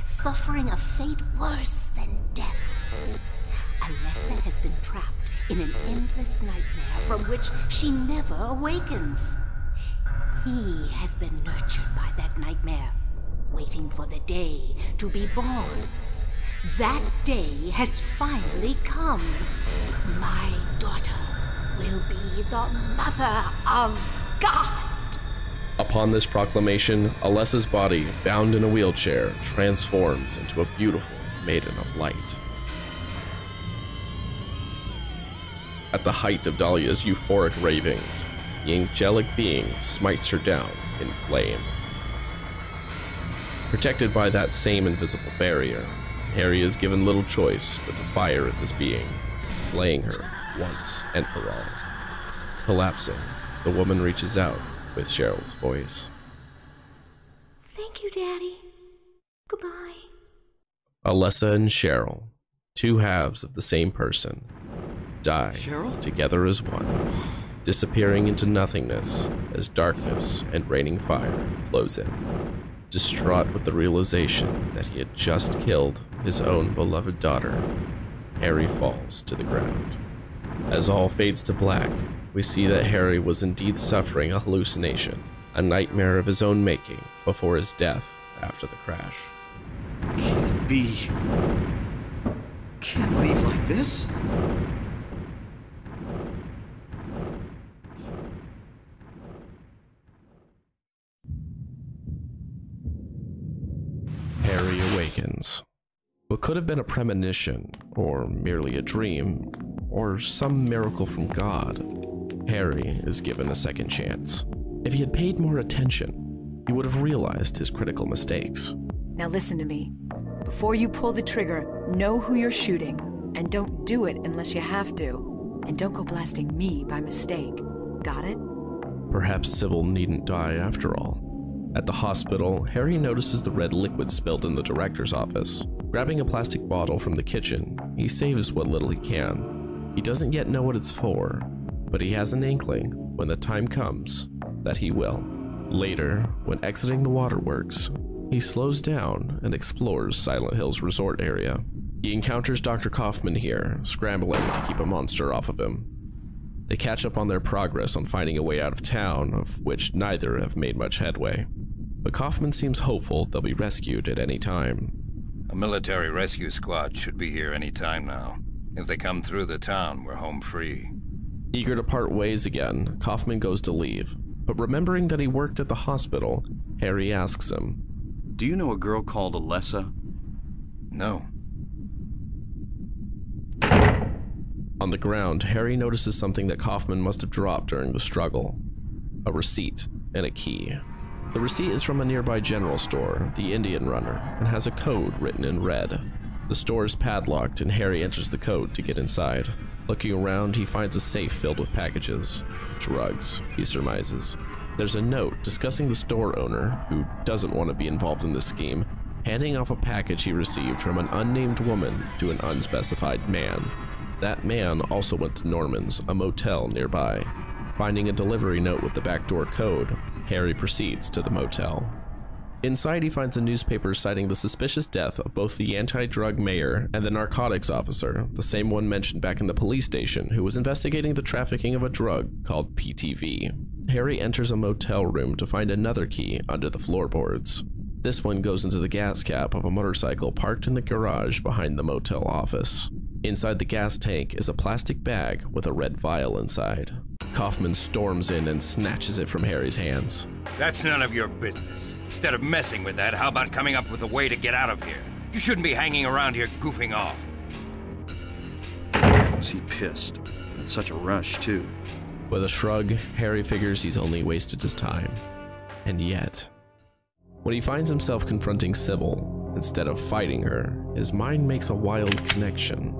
suffering a fate worse than death. Alessa has been trapped in an endless nightmare from which she never awakens. He has been nurtured by that nightmare, waiting for the day to be born. That day has finally come. My daughter will be the Mother of God. Upon this proclamation, Alessa's body, bound in a wheelchair, transforms into a beautiful maiden of light. At the height of Dahlia's euphoric ravings, the angelic being smites her down in flame. Protected by that same invisible barrier, Harry is given little choice but to fire at this being, slaying her once and for all. Collapsing, the woman reaches out with Cheryl's voice. Thank you, Daddy. Goodbye. Alessa and Cheryl, 2 halves of the same person, die Cheryl? together as one, disappearing into nothingness as darkness and raining fire close in. Distraught with the realization that he had just killed his own beloved daughter, Harry falls to the ground. As all fades to black, we see that Harry was indeed suffering a hallucination, a nightmare of his own making before his death after the crash. Can't be. Can't leave like this. Harry awakens. What could have been a premonition, or merely a dream, or some miracle from God, Harry is given a second chance. If he had paid more attention, he would have realized his critical mistakes. Now listen to me. Before you pull the trigger, know who you're shooting, and don't do it unless you have to. And don't go blasting me by mistake. Got it? Perhaps Sybil needn't die after all. At the hospital, Harry notices the red liquid spilled in the director's office. Grabbing a plastic bottle from the kitchen, he saves what little he can. He doesn't yet know what it's for, but he has an inkling, when the time comes, that he will. Later, when exiting the waterworks, he slows down and explores Silent Hill's resort area. He encounters Dr. Kaufman here, scrambling to keep a monster off of him. They catch up on their progress on finding a way out of town, of which neither have made much headway. But Kaufman seems hopeful they'll be rescued at any time. A military rescue squad should be here any time now. If they come through the town, we're home free. Eager to part ways again, Kaufman goes to leave. but remembering that he worked at the hospital, Harry asks him, "Do you know a girl called Alessa?" No. On the ground, Harry notices something that Kaufman must have dropped during the struggle. A receipt and a key. The receipt is from a nearby general store, the Indian Runner, and has a code written in red. The store is padlocked and Harry enters the code to get inside. Looking around, he finds a safe filled with packages. Drugs, he surmises. There's a note discussing the store owner, who doesn't want to be involved in this scheme, handing off a package he received from an unnamed woman to an unspecified man. That man also went to Norman's, a motel nearby. Finding a delivery note with the backdoor code, Harry proceeds to the motel. Inside, he finds a newspaper citing the suspicious death of both the anti-drug mayor and the narcotics officer, the same one mentioned back in the police station, who was investigating the trafficking of a drug called PTV. Harry enters a motel room to find another key under the floorboards. This one goes into the gas cap of a motorcycle parked in the garage behind the motel office. Inside the gas tank is a plastic bag with a red vial inside. Kaufman storms in and snatches it from Harry's hands. That's none of your business. Instead of messing with that, how about coming up with a way to get out of here? You shouldn't be hanging around here goofing off. Man, was he pissed. In such a rush, too. With a shrug, Harry figures he's only wasted his time. And yet, when he finds himself confronting Sybil, instead of fighting her, his mind makes a wild connection.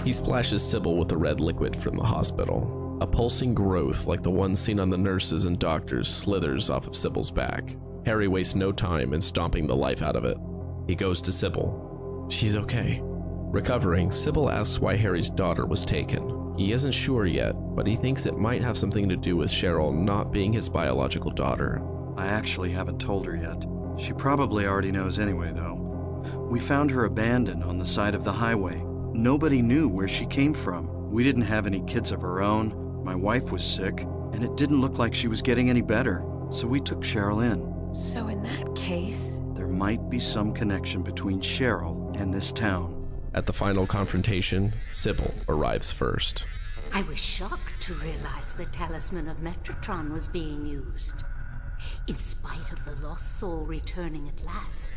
He splashes Sybil with the red liquid from the hospital. A pulsing growth like the one seen on the nurses and doctors slithers off of Sybil's back. Harry wastes no time in stomping the life out of it. He goes to Sybil. She's okay. Recovering, Sybil asks why Harry's daughter was taken. He isn't sure yet, but he thinks it might have something to do with Cheryl not being his biological daughter. I actually haven't told her yet. She probably already knows anyway, though. We found her abandoned on the side of the highway. Nobody knew where she came from. We didn't have any kids of our own. My wife was sick, and it didn't look like she was getting any better, so we took Cheryl in. So in that case... There might be some connection between Cheryl and this town. At the final confrontation, Sybil arrives first. I was shocked to realize the talisman of Metatron was being used. In spite of the lost soul returning at last,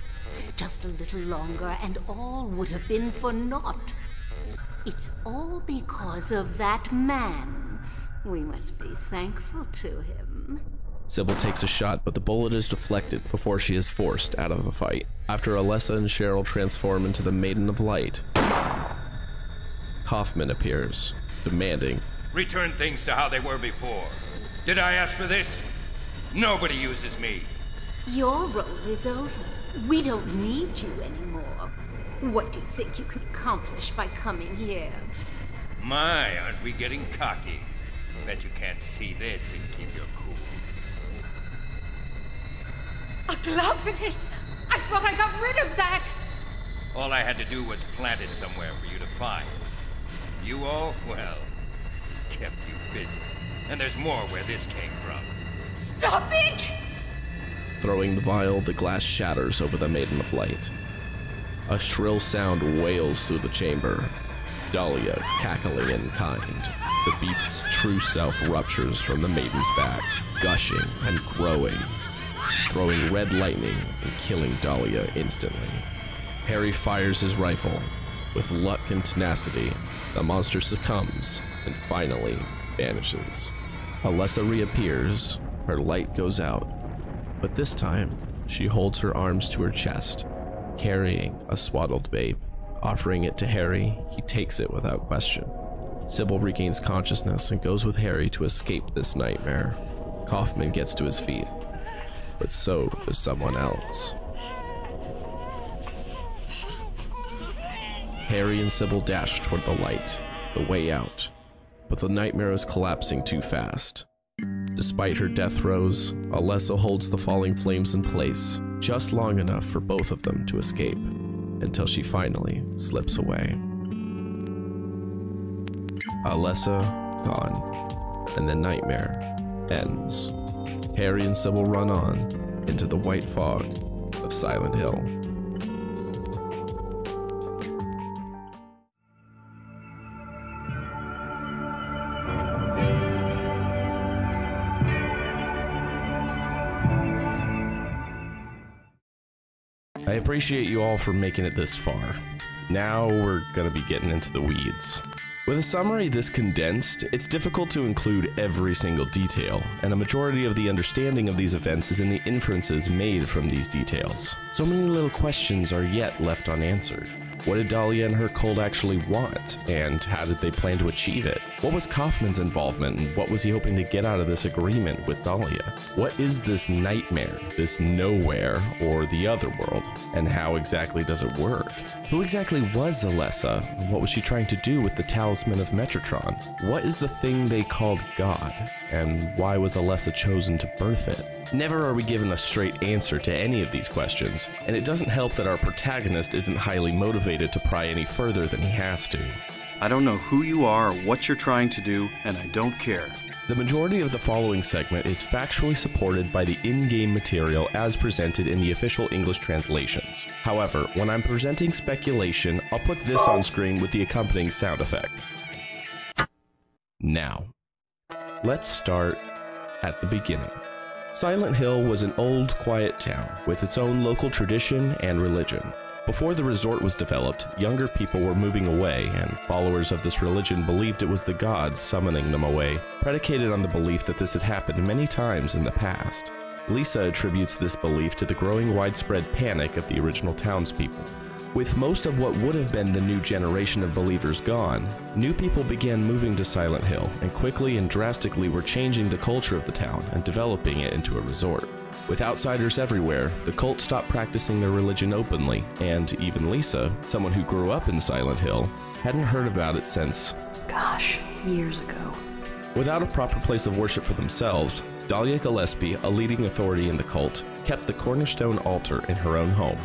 just a little longer and all would have been for naught. It's all because of that man. We must be thankful to him. Sybil takes a shot, but the bullet is deflected before she is forced out of the fight. After Alessa and Cheryl transform into the Maiden of Light, Kaufman appears, demanding, Return things to how they were before. Did I ask for this? Nobody uses me. Your role is over. We don't need you anymore. What do you think you can accomplish by coming here? My, aren't we getting cocky? Bet you can't see this and keep your cool. A gloviness! I thought I got rid of that! All I had to do was plant it somewhere for you to find. You all, well, it kept you busy. And there's more where this came from. Stop it! Throwing the vial, the glass shatters over the Maiden of Light. A shrill sound wails through the chamber, Dahlia cackling in kind. The beast's true self ruptures from the Maiden's back, gushing and growing, throwing red lightning and killing Dahlia instantly. Harry fires his rifle. With luck and tenacity, the monster succumbs and finally vanishes. Alessa reappears, her light goes out, but this time she holds her arms to her chest, carrying a swaddled babe. Offering it to Harry, he takes it without question. Sybil regains consciousness and goes with Harry to escape this nightmare. Kaufman gets to his feet, but so does someone else. Harry and Sybil dash toward the light, the way out, but the nightmare is collapsing too fast. Despite her death throes, Alessa holds the falling flames in place, just long enough for both of them to escape, until she finally slips away. Alessa gone, and the nightmare ends. Harry and Sybil run on into the white fog of Silent Hill. appreciate you all for making it this far. Now we're gonna be getting into the weeds. With a summary this condensed, it's difficult to include every single detail, and a majority of the understanding of these events is in the inferences made from these details. So many little questions are yet left unanswered. What did Dahlia and her cult actually want, and how did they plan to achieve it? What was Kaufman's involvement, and what was he hoping to get out of this agreement with Dahlia? What is this nightmare, this nowhere, or the Otherworld, and how exactly does it work? Who exactly was Alessa, and what was she trying to do with the Talisman of Metatron? What is the thing they called God, and why was Alessa chosen to birth it? Never are we given a straight answer to any of these questions, and it doesn't help that our protagonist isn't highly motivated to pry any further than he has to. I don't know who you are or what you're trying to do, and I don't care. The majority of the following segment is factually supported by the in-game material as presented in the official English translations. However, when I'm presenting speculation, I'll put this on screen with the accompanying sound effect. Now, let's start at the beginning. Silent Hill was an old, quiet town with its own local tradition and religion. Before the resort was developed, younger people were moving away, and followers of this religion believed it was the gods summoning them away, predicated on the belief that this had happened many times in the past. Lisa attributes this belief to the growing widespread panic of the original townspeople. With most of what would have been the new generation of believers gone, new people began moving to Silent Hill and quickly and drastically were changing the culture of the town and developing it into a resort. With outsiders everywhere, the cult stopped practicing their religion openly, and even Lisa, someone who grew up in Silent Hill, hadn't heard about it since, gosh, years ago. Without a proper place of worship for themselves, Dahlia Gillespie, a leading authority in the cult, kept the cornerstone altar in her own home.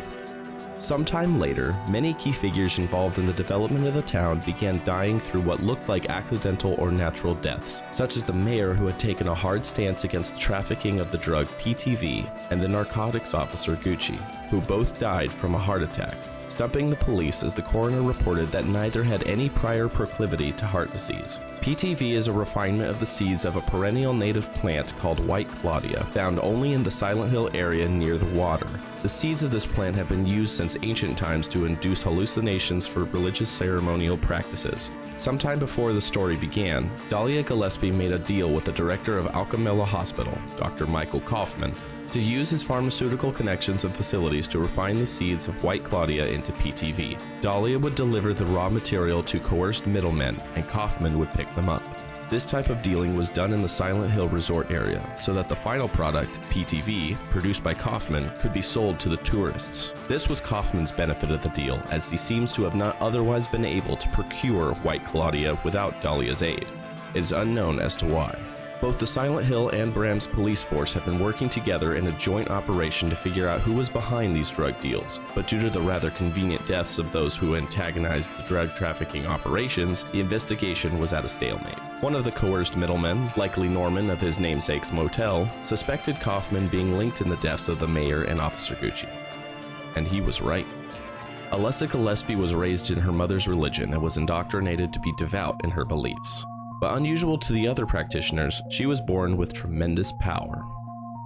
Sometime later, many key figures involved in the development of the town began dying through what looked like accidental or natural deaths, such as the mayor who had taken a hard stance against the trafficking of the drug PTV and the narcotics officer Gucci, who both died from a heart attack, stumping the police as the coroner reported that neither had any prior proclivity to heart disease. PTV is a refinement of the seeds of a perennial native plant called White Claudia, found only in the Silent Hill area near the water. The seeds of this plant have been used since ancient times to induce hallucinations for religious ceremonial practices. Sometime before the story began, Dahlia Gillespie made a deal with the director of Alchemilla Hospital, Dr. Michael Kaufman, to use his pharmaceutical connections and facilities to refine the seeds of White Claudia into PTV. Dahlia would deliver the raw material to coerced middlemen, and Kaufman would pick them up. This type of dealing was done in the Silent Hill resort area, so that the final product, PTV, produced by Kaufman, could be sold to the tourists. This was Kaufman's benefit of the deal, as he seems to have not otherwise been able to procure White Claudia without Dahlia's aid. It is unknown as to why. Both the Silent Hill and Bram's police force have been working together in a joint operation to figure out who was behind these drug deals, but due to the rather convenient deaths of those who antagonized the drug trafficking operations, the investigation was at a stalemate. One of the coerced middlemen, likely Norman of his namesake's motel, suspected Kaufman being linked in the deaths of the mayor and Officer Gucci. And he was right. Alessa Gillespie was raised in her mother's religion and was indoctrinated to be devout in her beliefs. But unusual to the other practitioners, she was born with tremendous power.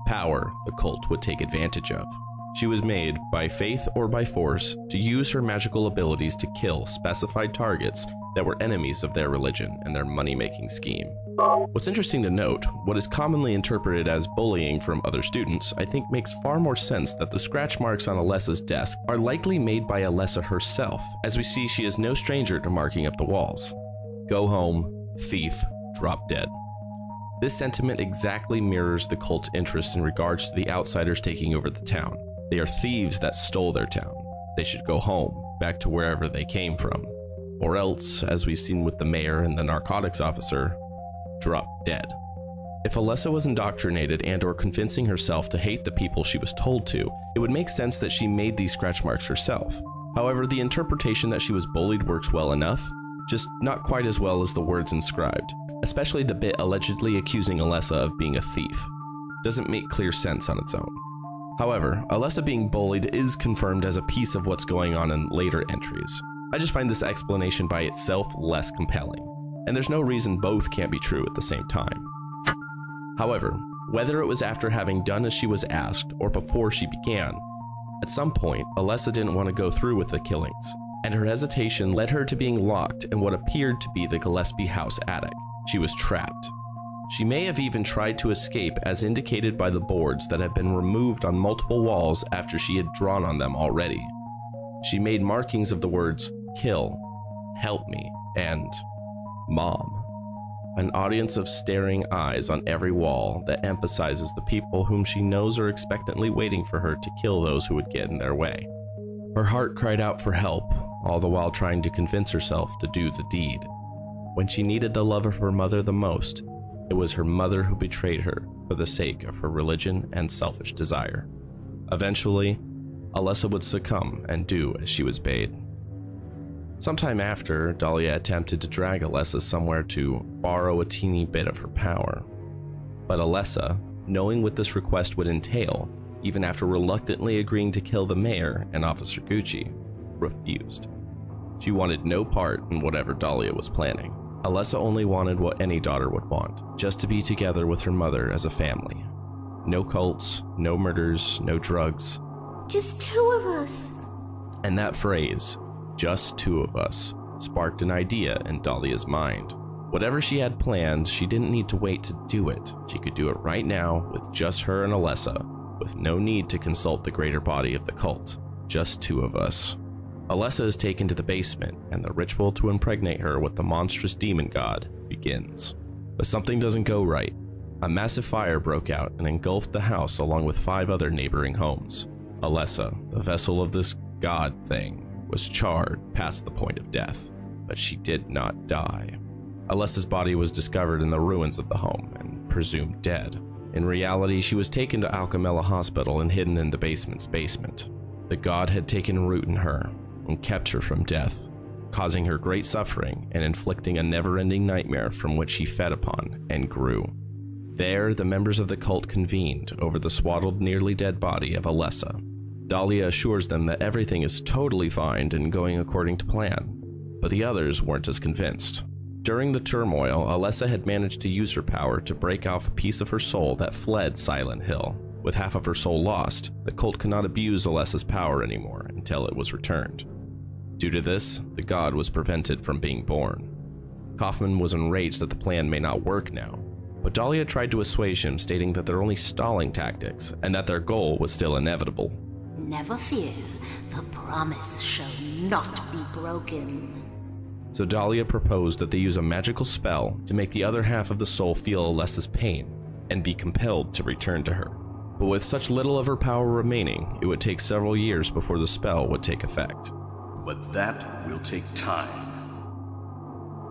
Power the cult would take advantage of. She was made, by faith or by force, to use her magical abilities to kill specified targets that were enemies of their religion and their money-making scheme. What's interesting to note, what is commonly interpreted as bullying from other students, I think makes far more sense that the scratch marks on Alessa's desk are likely made by Alessa herself, as we see she is no stranger to marking up the walls. Go home, thief, drop dead. This sentiment exactly mirrors the cult's interest in regards to the outsiders taking over the town. They are thieves that stole their town. They should go home, back to wherever they came from. Or else, as we've seen with the mayor and the narcotics officer, drop dead. If Alessa was indoctrinated and or convincing herself to hate the people she was told to, it would make sense that she made these scratch marks herself. However, the interpretation that she was bullied works well enough, just not quite as well as the words inscribed, especially the bit allegedly accusing Alessa of being a thief. Doesn't make clear sense on its own. However, Alessa being bullied is confirmed as a piece of what's going on in later entries. I just find this explanation by itself less compelling, and there's no reason both can't be true at the same time. However, whether it was after having done as she was asked or before she began, At some point, Alessa didn't want to go through with the killings, and her hesitation led her to being locked in what appeared to be the Gillespie house attic. She was trapped. She may have even tried to escape, as indicated by the boards that had been removed on multiple walls after she had drawn on them already. She made markings of the words "kill," "help me," and "mom." An audience of staring eyes on every wall that emphasizes the people whom she knows are expectantly waiting for her to kill those who would get in their way. Her heart cried out for help, all the while trying to convince herself to do the deed. When she needed the love of her mother the most, it was her mother who betrayed her for the sake of her religion and selfish desire. Eventually, Alessa would succumb and do as she was bade. Sometime after, Dahlia attempted to drag Alessa somewhere to borrow a teeny bit of her power. But Alessa, knowing what this request would entail, even after reluctantly agreeing to kill the mayor and Officer Gucci, refused. She wanted no part in whatever Dahlia was planning. Alessa only wanted what any daughter would want, just to be together with her mother as a family. No cults, no murders, no drugs. Just two of us. And that phrase, "just two of us," sparked an idea in Dahlia's mind. Whatever she had planned, she didn't need to wait to do it. She could do it right now with just her and Alessa, with no need to consult the greater body of the cult. Just two of us. Alessa is taken to the basement, and the ritual to impregnate her with the monstrous demon god begins. But something doesn't go right. A massive fire broke out and engulfed the house along with 5 other neighboring homes. Alessa, the vessel of this god thing, was charred past the point of death, but she did not die. Alessa's body was discovered in the ruins of the home and presumed dead. In reality, she was taken to Alchemella Hospital and hidden in the basement's basement. The god had taken root in her and kept her from death, causing her great suffering and inflicting a never-ending nightmare from which she fed upon and grew. There, the members of the cult convened over the swaddled, nearly dead body of Alessa. Dahlia assures them that everything is totally fine and going according to plan, but the others weren't as convinced. During the turmoil, Alessa had managed to use her power to break off a piece of her soul that fled Silent Hill. With half of her soul lost, the cult could not abuse Alessa's power anymore until it was returned. Due to this, the god was prevented from being born. Kaufman was enraged that the plan may not work now, but Dahlia tried to assuage him, stating that they're only stalling tactics and that their goal was still inevitable. Never fear, the promise shall not be broken. So Dahlia proposed that they use a magical spell to make the other half of the soul feel Alessa's pain and be compelled to return to her. But with such little of her power remaining, it would take several years before the spell would take effect. But that will take time.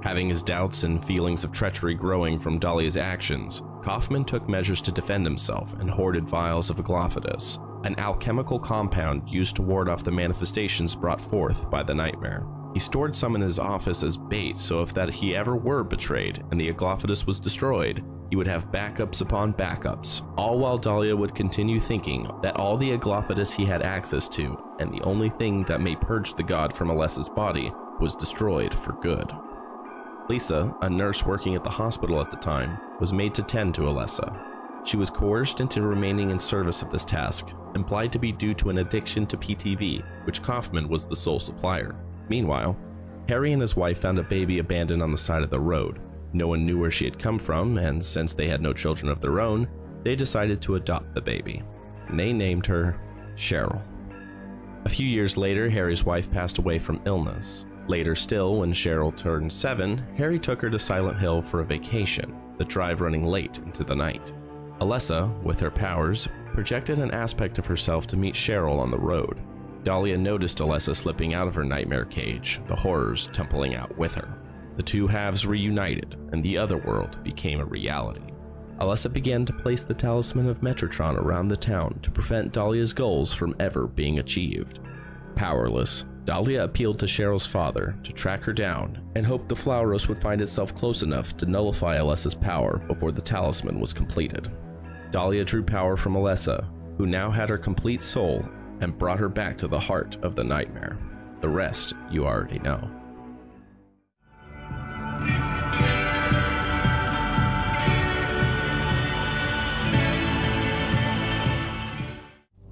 Having his doubts and feelings of treachery growing from Dahlia's actions, Kaufman took measures to defend himself and hoarded vials of Aglaphidus, an alchemical compound used to ward off the manifestations brought forth by the nightmare. He stored some in his office as bait, so if that he ever were betrayed and the Aglaphidus was destroyed, he would have backups upon backups, all while Dahlia would continue thinking that all the Aglaphidus he had access to, and the only thing that may purge the god from Alessa's body, was destroyed for good. Lisa, a nurse working at the hospital at the time, was made to tend to Alessa. She was coerced into remaining in service of this task, implied to be due to an addiction to PTV, which Kaufman was the sole supplier. Meanwhile, Harry and his wife found a baby abandoned on the side of the road. No one knew where she had come from, and since they had no children of their own, they decided to adopt the baby. And they named her Cheryl. A few years later, Harry's wife passed away from illness. Later still, when Cheryl turned 7, Harry took her to Silent Hill for a vacation, the drive running late into the night. Alessa, with her powers, projected an aspect of herself to meet Cheryl on the road. Dahlia noticed Alessa slipping out of her nightmare cage, the horrors tumbling out with her. The two halves reunited, and the Otherworld became a reality. Alessa began to place the talisman of Metatron around the town to prevent Dahlia's goals from ever being achieved. Powerless, Dahlia appealed to Cheryl's father to track her down and hoped the Flauros would find itself close enough to nullify Alessa's power before the talisman was completed. Dahlia drew power from Alessa, who now had her complete soul, and brought her back to the heart of the nightmare. The rest you already know.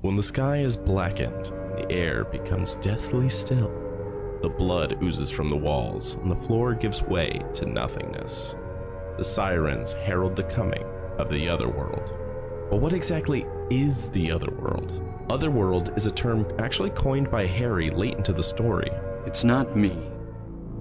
When the sky is blackened, the air becomes deathly still. The blood oozes from the walls, and the floor gives way to nothingness. The sirens herald the coming of the Otherworld. But what exactly is the Otherworld? Otherworld is a term actually coined by Harry late into the story. It's not me.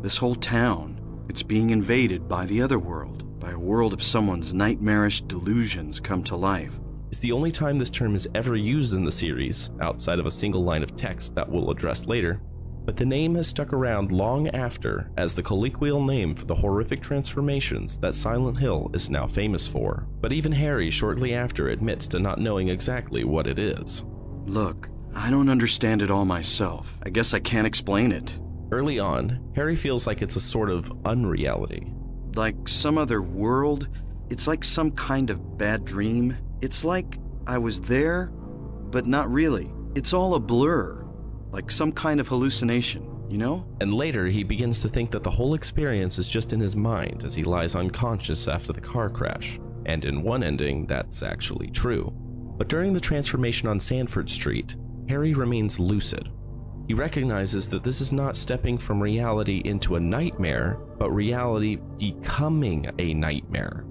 This whole town, it's being invaded by the Otherworld, by a world of someone's nightmarish delusions come to life. It's the only time this term is ever used in the series, outside of a single line of text that we'll address later, but the name has stuck around long after as the colloquial name for the horrific transformations that Silent Hill is now famous for. But even Harry shortly after admits to not knowing exactly what it is. Look, I don't understand it all myself. I guess I can't explain it. Early on, Harry feels like it's a sort of unreality. Like some other world? It's like some kind of bad dream. It's like I was there, but not really. It's all a blur, like some kind of hallucination, you know? And later, he begins to think that the whole experience is just in his mind as he lies unconscious after the car crash. And in one ending, that's actually true. But during the transformation on Sanford Street, Harry remains lucid. He recognizes that this is not stepping from reality into a nightmare, but reality becoming a nightmare.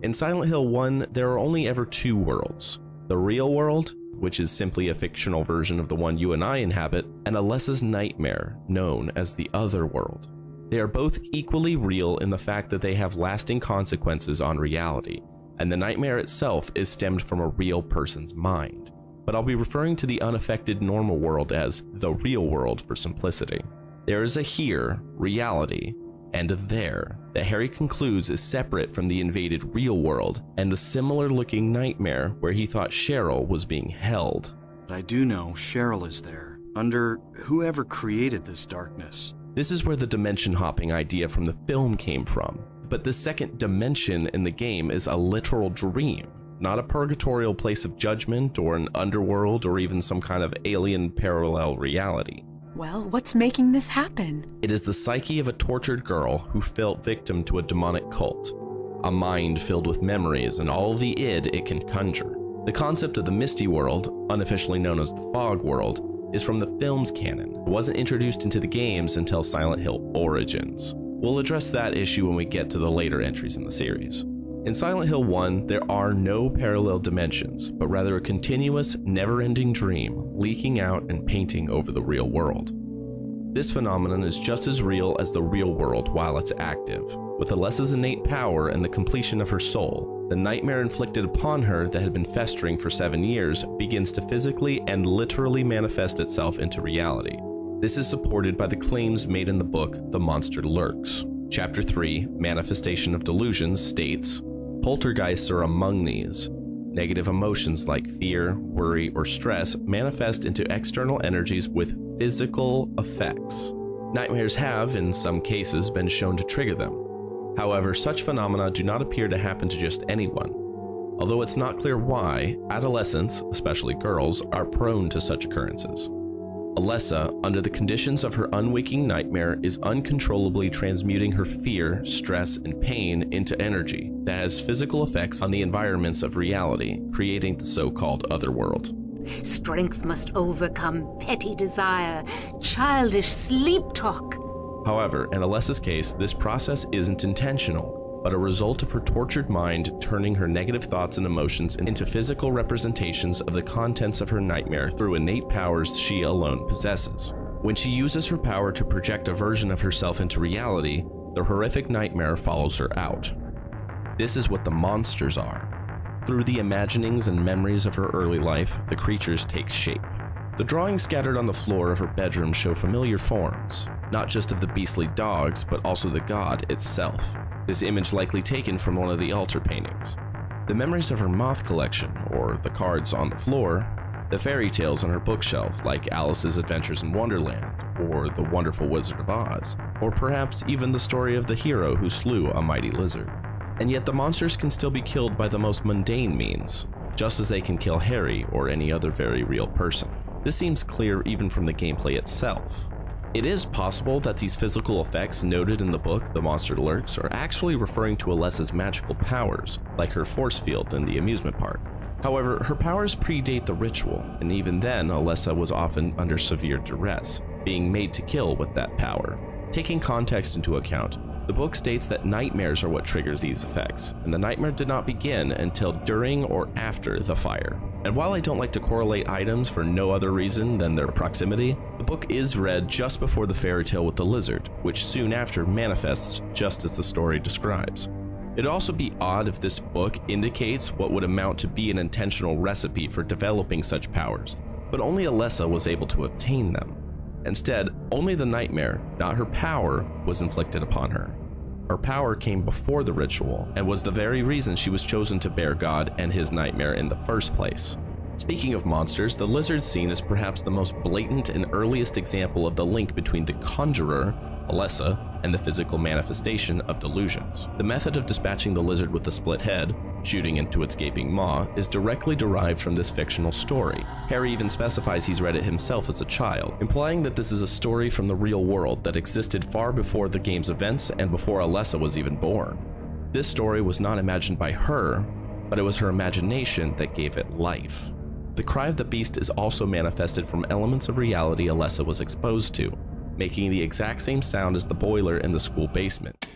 In Silent Hill 1, there are only ever two worlds. The real world, which is simply a fictional version of the one you and I inhabit, and Alessa's nightmare, known as the Otherworld. They are both equally real in the fact that they have lasting consequences on reality, and the nightmare itself is stemmed from a real person's mind. But I'll be referring to the unaffected normal world as the real world for simplicity. There is a here, reality, and a there that Harry concludes is separate from the invaded real world and the similar looking nightmare where he thought Cheryl was being held. But I do know Cheryl is there, under whoever created this darkness. This is where the dimension hopping idea from the film came from. But the second dimension in the game is a literal dream, not a purgatorial place of judgment or an underworld or even some kind of alien parallel reality. Well, what's making this happen? It is the psyche of a tortured girl who fell victim to a demonic cult, a mind filled with memories and all the id it can conjure. The concept of the Misty World, unofficially known as the Fog World, is from the film's canon. It wasn't introduced into the games until Silent Hill Origins. We'll address that issue when we get to the later entries in the series. In Silent Hill 1, there are no parallel dimensions, but rather a continuous, never-ending dream leaking out and painting over the real world. This phenomenon is just as real as the real world while it's active. With Alessa's innate power and the completion of her soul, the nightmare inflicted upon her that had been festering for 7 years begins to physically and literally manifest itself into reality. This is supported by the claims made in the book The Monster Lurks. Chapter 3, Manifestation of Delusions, states, poltergeists are among these. Negative emotions like fear, worry, or stress manifest into external energies with physical effects. Nightmares have, in some cases, been shown to trigger them. However, such phenomena do not appear to happen to just anyone. Although it's not clear why, adolescents, especially girls, are prone to such occurrences. Alessa, under the conditions of her unwaking nightmare, is uncontrollably transmuting her fear, stress, and pain into energy that has physical effects on the environments of reality, creating the so-called Otherworld. Strength must overcome petty desire, childish sleep talk. However, in Alessa's case, this process isn't intentional, but a result of her tortured mind turning her negative thoughts and emotions into physical representations of the contents of her nightmare through innate powers she alone possesses. When she uses her power to project a version of herself into reality, the horrific nightmare follows her out. This is what the monsters are. Through the imaginings and memories of her early life, the creatures take shape. The drawings scattered on the floor of her bedroom show familiar forms, not just of the beastly dogs, but also the god itself. This image likely taken from one of the altar paintings. The memories of her moth collection, or the cards on the floor, the fairy tales on her bookshelf like Alice's Adventures in Wonderland, or The Wonderful Wizard of Oz, or perhaps even the story of the hero who slew a mighty lizard. And yet the monsters can still be killed by the most mundane means, just as they can kill Harry or any other very real person. This seems clear even from the gameplay itself. It is possible that these physical effects noted in the book The Monster Lurks are actually referring to Alessa's magical powers, like her force field in the amusement park. However, her powers predate the ritual, and even then, Alessa was often under severe duress, being made to kill with that power. Taking context into account, the book states that nightmares are what triggers these effects, and the nightmare did not begin until during or after the fire. And while I don't like to correlate items for no other reason than their proximity, the book is read just before the fairy tale with the lizard, which soon after manifests just as the story describes. It'd also be odd if this book indicates what would amount to be an intentional recipe for developing such powers, but only Alessa was able to obtain them. Instead, only the nightmare, not her power, was inflicted upon her. Her power came before the ritual, and was the very reason she was chosen to bear God and his nightmare in the first place. Speaking of monsters, the lizard scene is perhaps the most blatant and earliest example of the link between the conjurer, Alessa, and the physical manifestation of delusions. The method of dispatching the lizard with the split head, shooting into its gaping maw, is directly derived from this fictional story. Harry even specifies he's read it himself as a child, implying that this is a story from the real world that existed far before the game's events and before Alessa was even born. This story was not imagined by her, but it was her imagination that gave it life. The cry of the beast is also manifested from elements of reality Alessa was exposed to, making the exact same sound as the boiler in the school basement.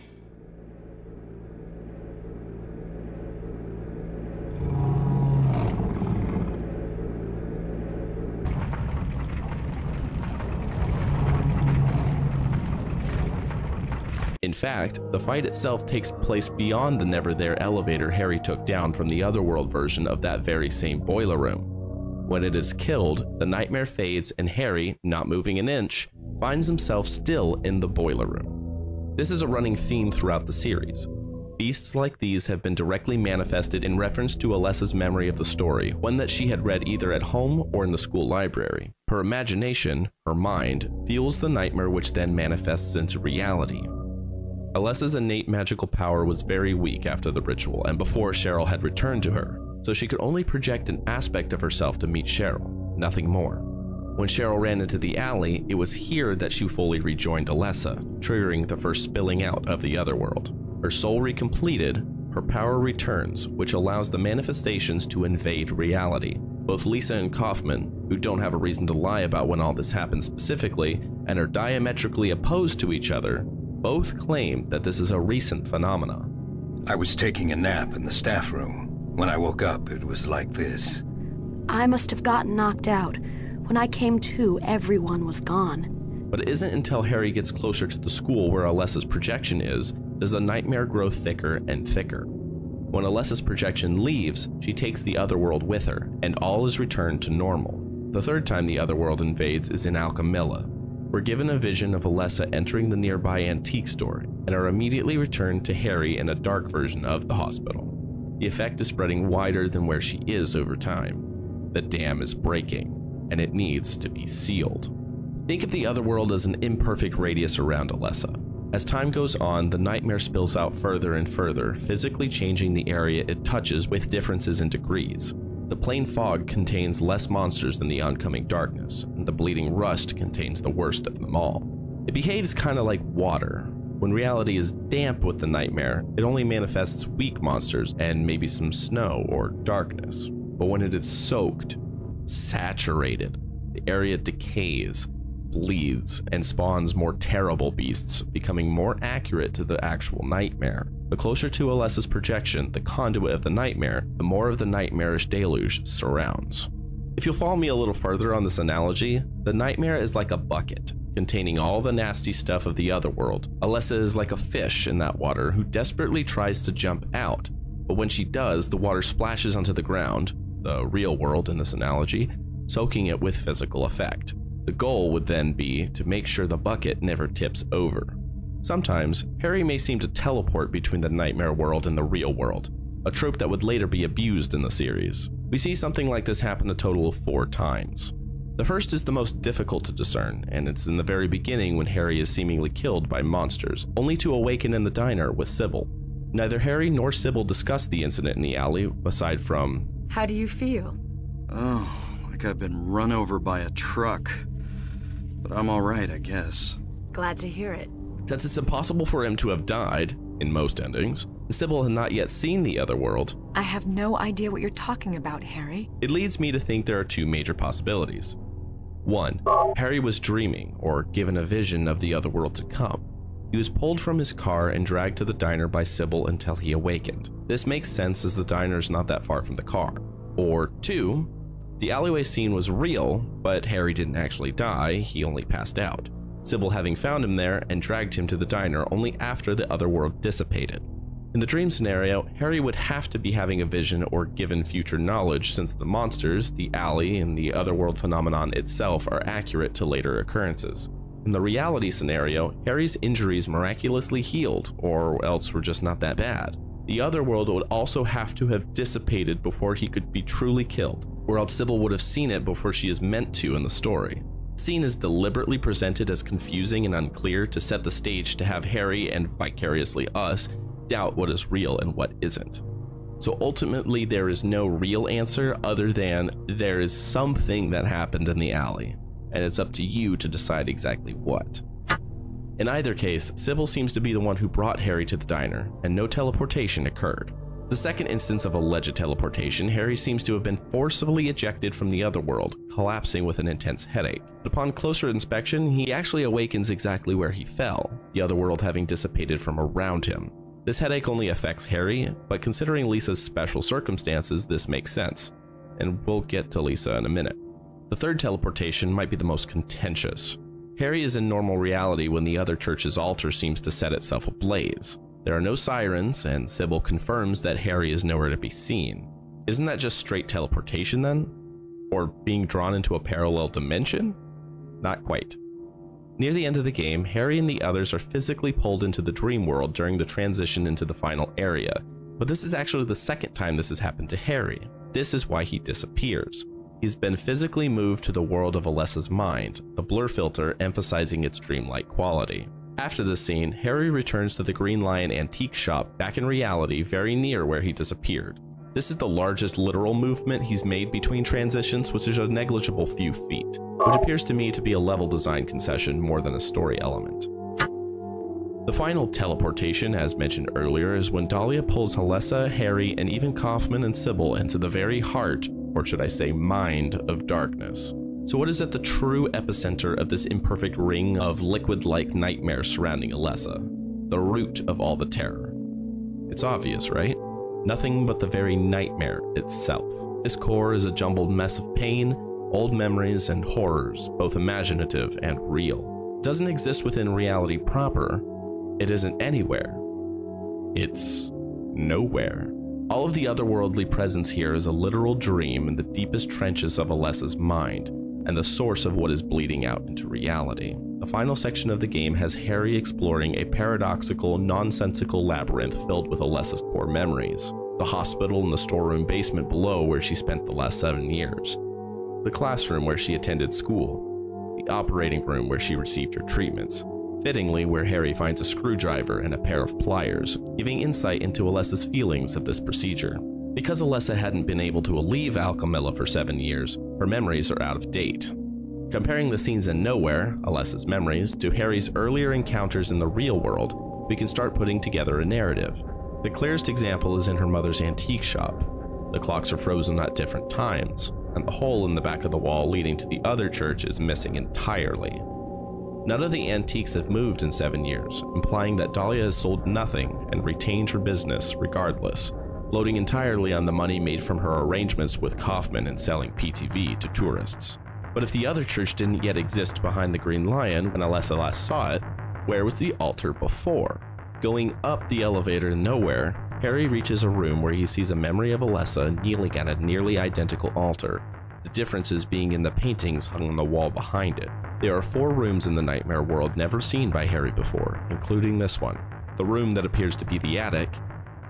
In fact, the fight itself takes place beyond the Never There elevator Harry took down from the Otherworld version of that very same boiler room. When it is killed, the nightmare fades and Harry, not moving an inch, finds himself still in the boiler room. This is a running theme throughout the series. Beasts like these have been directly manifested in reference to Alessa's memory of the story, one that she had read either at home or in the school library. Her imagination, her mind, fuels the nightmare which then manifests into reality. Alessa's innate magical power was very weak after the ritual and before Cheryl had returned to her, so she could only project an aspect of herself to meet Cheryl, nothing more. When Cheryl ran into the alley, it was here that she fully rejoined Alessa, triggering the first spilling out of the Otherworld. Her soul recompleted, her power returns, which allows the manifestations to invade reality. Both Lisa and Kaufman, who don't have a reason to lie about when all this happened specifically, and are diametrically opposed to each other, both claim that this is a recent phenomenon. I was taking a nap in the staff room. When I woke up, it was like this. I must have gotten knocked out. When I came to, everyone was gone. But it isn't until Harry gets closer to the school where Alessa's projection is, does the nightmare grow thicker and thicker. When Alessa's projection leaves, she takes the Otherworld with her, and all is returned to normal. The third time the Otherworld invades is in Alchemilla. We're given a vision of Alessa entering the nearby antique store, and are immediately returned to Harry in a dark version of the hospital. The effect is spreading wider than where she is over time. The dam is breaking, and it needs to be sealed. Think of the Otherworld as an imperfect radius around Alessa. As time goes on, the nightmare spills out further and further, physically changing the area it touches with differences in degrees. The plain fog contains less monsters than the oncoming darkness, and the bleeding rust contains the worst of them all. It behaves kind of like water. When reality is damp with the nightmare, it only manifests weak monsters and maybe some snow or darkness. But when it is soaked, saturated, the area decays, bleeds, and spawns more terrible beasts, becoming more accurate to the actual nightmare. The closer to Alessa's projection, the conduit of the nightmare, the more of the nightmarish deluge surrounds. If you'll follow me a little further on this analogy, the nightmare is like a bucket, containing all the nasty stuff of the Otherworld. Alessa is like a fish in that water who desperately tries to jump out, but when she does, the water splashes onto the ground, the real world in this analogy, soaking it with physical effect. The goal would then be to make sure the bucket never tips over. Sometimes, Harry may seem to teleport between the nightmare world and the real world, a trope that would later be abused in the series. We see something like this happen a total of 4 times. The first is the most difficult to discern, and it's in the very beginning when Harry is seemingly killed by monsters, only to awaken in the diner with Sybil. Neither Harry nor Sybil discuss the incident in the alley, aside from, "How do you feel?" "Oh, like I've been run over by a truck. But I'm alright, I guess." Glad to hear it. Since it's impossible for him to have died, in most endings, Sybil had not yet seen the Otherworld. I have no idea what you're talking about, Harry. It leads me to think there are two major possibilities. 1. Harry was dreaming, or given a vision of the Otherworld to come. He was pulled from his car and dragged to the diner by Sybil until he awakened. This makes sense as the diner is not that far from the car. Or 2. The alleyway scene was real, but Harry didn't actually die, he only passed out. Sybil having found him there and dragged him to the diner only after the Otherworld dissipated. In the dream scenario, Harry would have to be having a vision or given future knowledge since the monsters, the alley, and the Otherworld phenomenon itself are accurate to later occurrences. In the reality scenario, Harry's injuries miraculously healed, or else were just not that bad. The Otherworld would also have to have dissipated before he could be truly killed, or else Sybil would have seen it before she is meant to in the story. The scene is deliberately presented as confusing and unclear to set the stage to have Harry, and vicariously us, doubt what is real and what isn't. So ultimately there is no real answer other than there is something that happened in the alley, and it's up to you to decide exactly what. In either case, Sybil seems to be the one who brought Harry to the diner, and no teleportation occurred. The second instance of alleged teleportation, Harry seems to have been forcibly ejected from the Otherworld, collapsing with an intense headache. But upon closer inspection, he actually awakens exactly where he fell, the Otherworld having dissipated from around him. This headache only affects Harry, but considering Lisa's special circumstances, this makes sense, and we'll get to Lisa in a minute. The third teleportation might be the most contentious. Harry is in normal reality when the other church's altar seems to set itself ablaze. There are no sirens, and Sybil confirms that Harry is nowhere to be seen. Isn't that just straight teleportation then? Or being drawn into a parallel dimension? Not quite. Near the end of the game, Harry and the others are physically pulled into the dream world during the transition into the final area, but this is actually the second time this has happened to Harry. This is why he disappears. He's been physically moved to the world of Alessa's mind, the blur filter emphasizing its dreamlike quality. After this scene, Harry returns to the Green Lion antique shop back in reality very near where he disappeared. This is the largest literal movement he's made between transitions, which is a negligible few feet, which appears to me to be a level design concession more than a story element. The final teleportation, as mentioned earlier, is when Dahlia pulls Alessa, Harry, and even Kaufman and Sybil into the very heart, or should I say mind, of darkness. So what is at the true epicenter of this imperfect ring of liquid-like nightmares surrounding Alessa? The root of all the terror. It's obvious, right? Nothing but the very nightmare itself. This core is a jumbled mess of pain, old memories, and horrors, both imaginative and real. It doesn't exist within reality proper. It isn't anywhere. It's nowhere. All of the otherworldly presence here is a literal dream in the deepest trenches of Alessa's mind, and the source of what is bleeding out into reality. The final section of the game has Harry exploring a paradoxical, nonsensical labyrinth filled with Alessa's core memories. The hospital and the storeroom basement below where she spent the last 7 years. The classroom where she attended school. The operating room where she received her treatments. Fittingly, where Harry finds a screwdriver and a pair of pliers, giving insight into Alessa's feelings of this procedure. Because Alessa hadn't been able to leave Alchemilla for 7 years, her memories are out of date. Comparing the scenes in Nowhere, Alessa's memories, to Harry's earlier encounters in the real world, we can start putting together a narrative. The clearest example is in her mother's antique shop. The clocks are frozen at different times, and the hole in the back of the wall leading to the other church is missing entirely. None of the antiques have moved in 7 years, implying that Dahlia has sold nothing and retained her business regardless, floating entirely on the money made from her arrangements with Kaufman and selling PTV to tourists. But if the other church didn't yet exist behind the Green Lion when Alessa last saw it, where was the altar before? Going up the elevator in Nowhere, Harry reaches a room where he sees a memory of Alessa kneeling at a nearly identical altar, the differences being in the paintings hung on the wall behind it. There are 4 rooms in the nightmare world never seen by Harry before, including this one. The room that appears to be the attic,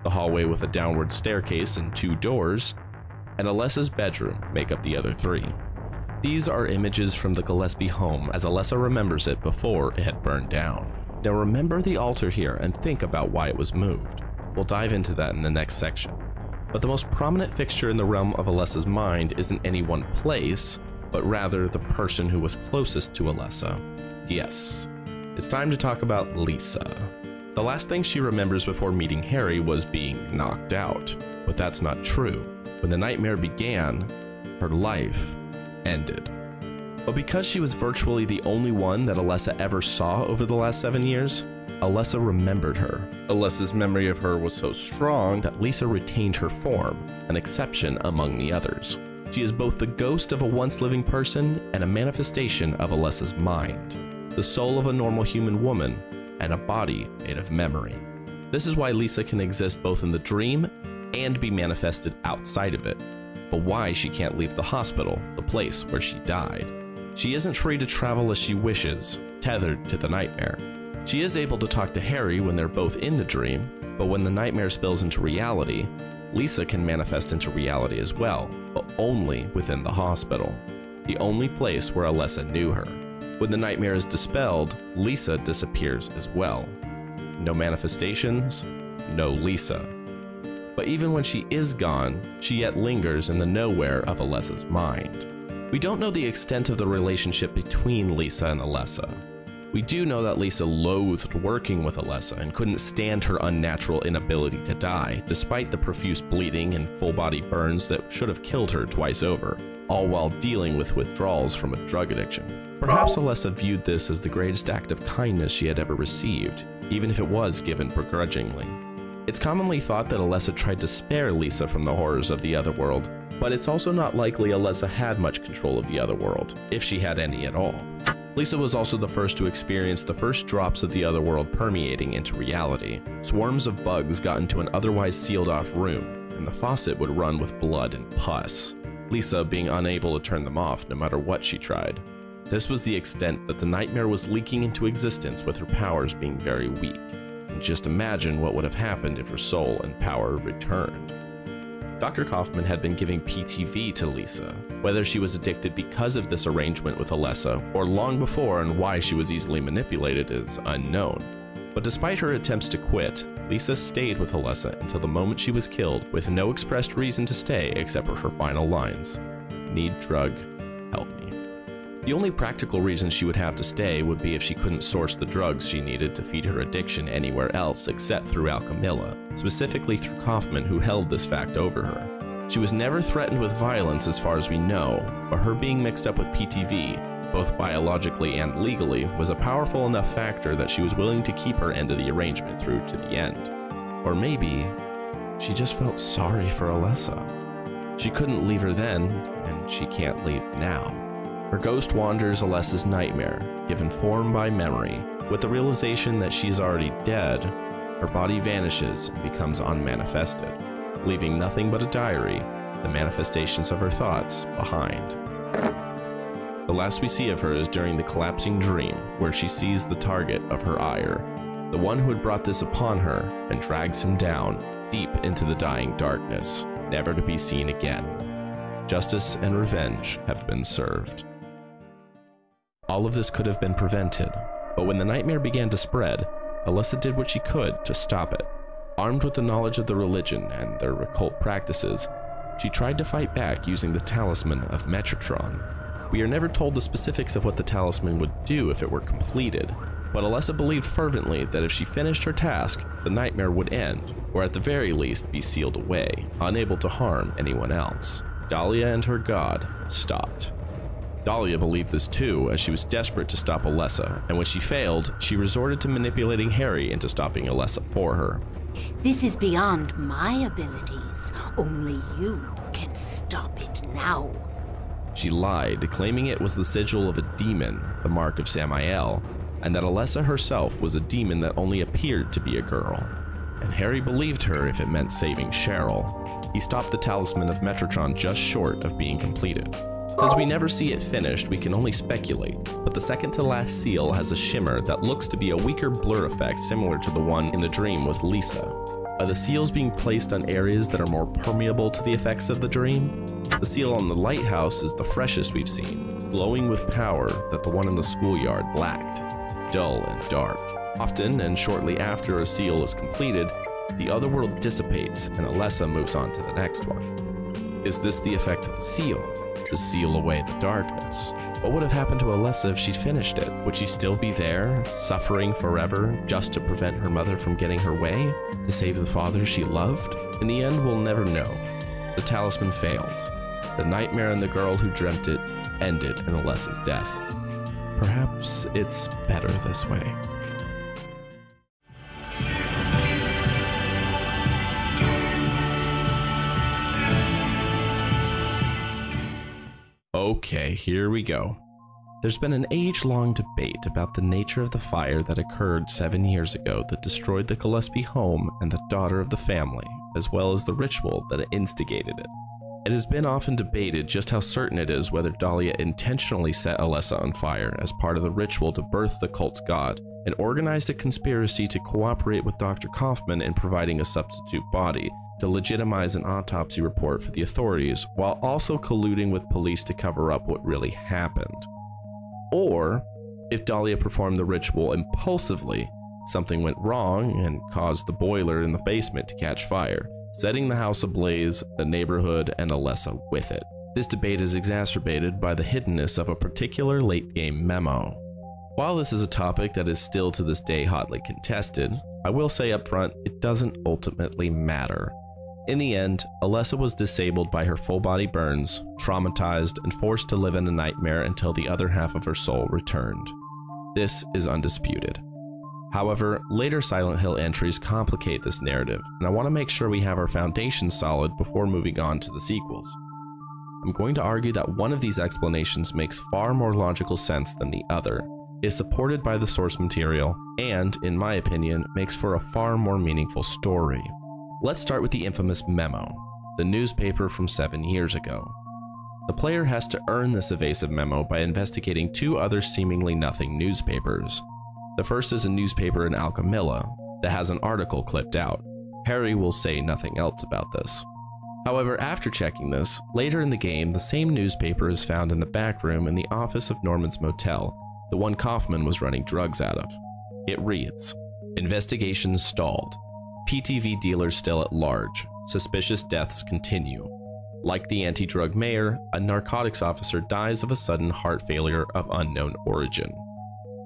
the hallway with a downward staircase and 2 doors, and Alessa's bedroom make up the other 3. These are images from the Gillespie home as Alessa remembers it before it had burned down. Now remember the altar here and think about why it was moved. We'll dive into that in the next section. But the most prominent fixture in the realm of Alessa's mind isn't any one place, but rather the person who was closest to Alessa. Yes, it's time to talk about Lisa. The last thing she remembers before meeting Harry was being knocked out, but that's not true. When the nightmare began, her life ended. But because she was virtually the only one that Alessa ever saw over the last 7 years, Alessa remembered her. Alessa's memory of her was so strong that Lisa retained her form, an exception among the others. She is both the ghost of a once living person and a manifestation of Alessa's mind, the soul of a normal human woman, and a body made of memory. This is why Lisa can exist both in the dream and be manifested outside of it, but why she can't leave the hospital, the place where she died. She isn't free to travel as she wishes, tethered to the nightmare. She is able to talk to Harry when they're both in the dream, but when the nightmare spills into reality, Lisa can manifest into reality as well, but only within the hospital, the only place where Alessa knew her. When the nightmare is dispelled, Lisa disappears as well. No manifestations, no Lisa. But even when she is gone, she yet lingers in the nowhere of Alessa's mind. We don't know the extent of the relationship between Lisa and Alessa. We do know that Lisa loathed working with Alessa and couldn't stand her unnatural inability to die, despite the profuse bleeding and full-body burns that should have killed her twice over, all while dealing with withdrawals from a drug addiction. Perhaps Alessa viewed this as the greatest act of kindness she had ever received, even if it was given begrudgingly. It's commonly thought that Alessa tried to spare Lisa from the horrors of the Otherworld, but it's also not likely Alessa had much control of the Otherworld, if she had any at all. Lisa was also the first to experience the first drops of the Otherworld permeating into reality. Swarms of bugs got into an otherwise sealed-off room, and the faucet would run with blood and pus, Lisa being unable to turn them off no matter what she tried. This was the extent that the nightmare was leaking into existence with her powers being very weak. And just imagine what would have happened if her soul and power returned. Dr. Kaufman had been giving PTV to Lisa. Whether she was addicted because of this arrangement with Alessa, or long before and why she was easily manipulated is unknown. But despite her attempts to quit, Lisa stayed with Alessa until the moment she was killed, with no expressed reason to stay except for her final lines: "Need drug, help me." The only practical reason she would have to stay would be if she couldn't source the drugs she needed to feed her addiction anywhere else except through Alchemilla, specifically through Kaufman, who held this fact over her. She was never threatened with violence as far as we know, but her being mixed up with PTV, both biologically and legally, was a powerful enough factor that she was willing to keep her end of the arrangement through to the end. Or maybe she just felt sorry for Alessa. She couldn't leave her then, and she can't leave now. Her ghost wanders Alessa's nightmare, given form by memory. With the realization that she's already dead, her body vanishes and becomes unmanifested, leaving nothing but a diary, the manifestations of her thoughts, behind. The last we see of her is during the collapsing dream, where she sees the target of her ire, the one who had brought this upon her, and drags him down, deep into the dying darkness, never to be seen again. Justice and revenge have been served. All of this could have been prevented, but when the nightmare began to spread, Alessa did what she could to stop it. Armed with the knowledge of the religion and their occult practices, she tried to fight back using the talisman of Metatron. We are never told the specifics of what the talisman would do if it were completed, but Alessa believed fervently that if she finished her task, the nightmare would end, or at the very least be sealed away, unable to harm anyone else. Dahlia and her god stopped. Dahlia believed this too, as she was desperate to stop Alessa, and when she failed, she resorted to manipulating Harry into stopping Alessa for her. This is beyond my abilities. Only you can stop it now. She lied, claiming it was the sigil of a demon, the mark of Samael, and that Alessa herself was a demon that only appeared to be a girl. And Harry believed her if it meant saving Cheryl. He stopped the talisman of Metatron just short of being completed. Since we never see it finished, we can only speculate, but the second to last seal has a shimmer that looks to be a weaker blur effect similar to the one in the dream with Lisa. Are the seals being placed on areas that are more permeable to the effects of the dream? The seal on the lighthouse is the freshest we've seen, glowing with power that the one in the schoolyard lacked, dull and dark. Often, and shortly after a seal is completed, the Otherworld dissipates and Alessa moves on to the next one. Is this the effect of the seal? To seal away the darkness? What would have happened to Alessa if she'd finished it? Would she still be there, suffering forever, just to prevent her mother from getting her way? To save the father she loved? In the end, we'll never know. The talisman failed. The nightmare and the girl who dreamt it ended in Alessa's death. Perhaps it's better this way. Okay, here we go. There's been an age-long debate about the nature of the fire that occurred 7 years ago that destroyed the Gillespie home and the daughter of the family, as well as the ritual that instigated it. It has been often debated just how certain it is whether Dahlia intentionally set Alessa on fire as part of the ritual to birth the cult's god, and organized a conspiracy to cooperate with Dr. Kaufman in providing a substitute body, to legitimize an autopsy report for the authorities, while also colluding with police to cover up what really happened. Or, if Dahlia performed the ritual impulsively, something went wrong and caused the boiler in the basement to catch fire, setting the house ablaze, the neighborhood, and Alessa with it. This debate is exacerbated by the hiddenness of a particular late-game memo. While this is a topic that is still to this day hotly contested, I will say up front, it doesn't ultimately matter. In the end, Alessa was disabled by her full-body burns, traumatized, and forced to live in a nightmare until the other half of her soul returned. This is undisputed. However, later Silent Hill entries complicate this narrative, and I want to make sure we have our foundation solid before moving on to the sequels. I'm going to argue that one of these explanations makes far more logical sense than the other, is supported by the source material, and, in my opinion, makes for a far more meaningful story. Let's start with the infamous memo, the newspaper from 7 years ago. The player has to earn this evasive memo by investigating two other seemingly nothing newspapers. The first is a newspaper in Alchemilla that has an article clipped out. Harry will say nothing else about this. However, after checking this, later in the game, the same newspaper is found in the back room in the office of Norman's motel, the one Kaufman was running drugs out of. It reads, "Investigations stalled. PTV dealers still at large. Suspicious deaths continue. Like the anti-drug mayor, a narcotics officer dies of a sudden heart failure of unknown origin."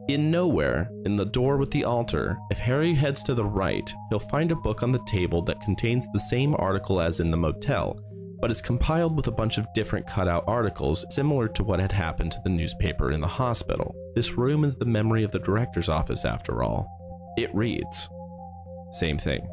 In Nowhere, in the door with the altar, if Harry heads to the right, he'll find a book on the table that contains the same article as in the motel, but is compiled with a bunch of different cutout articles similar to what had happened to the newspaper in the hospital. This room is the memory of the director's office after all. It reads, same thing.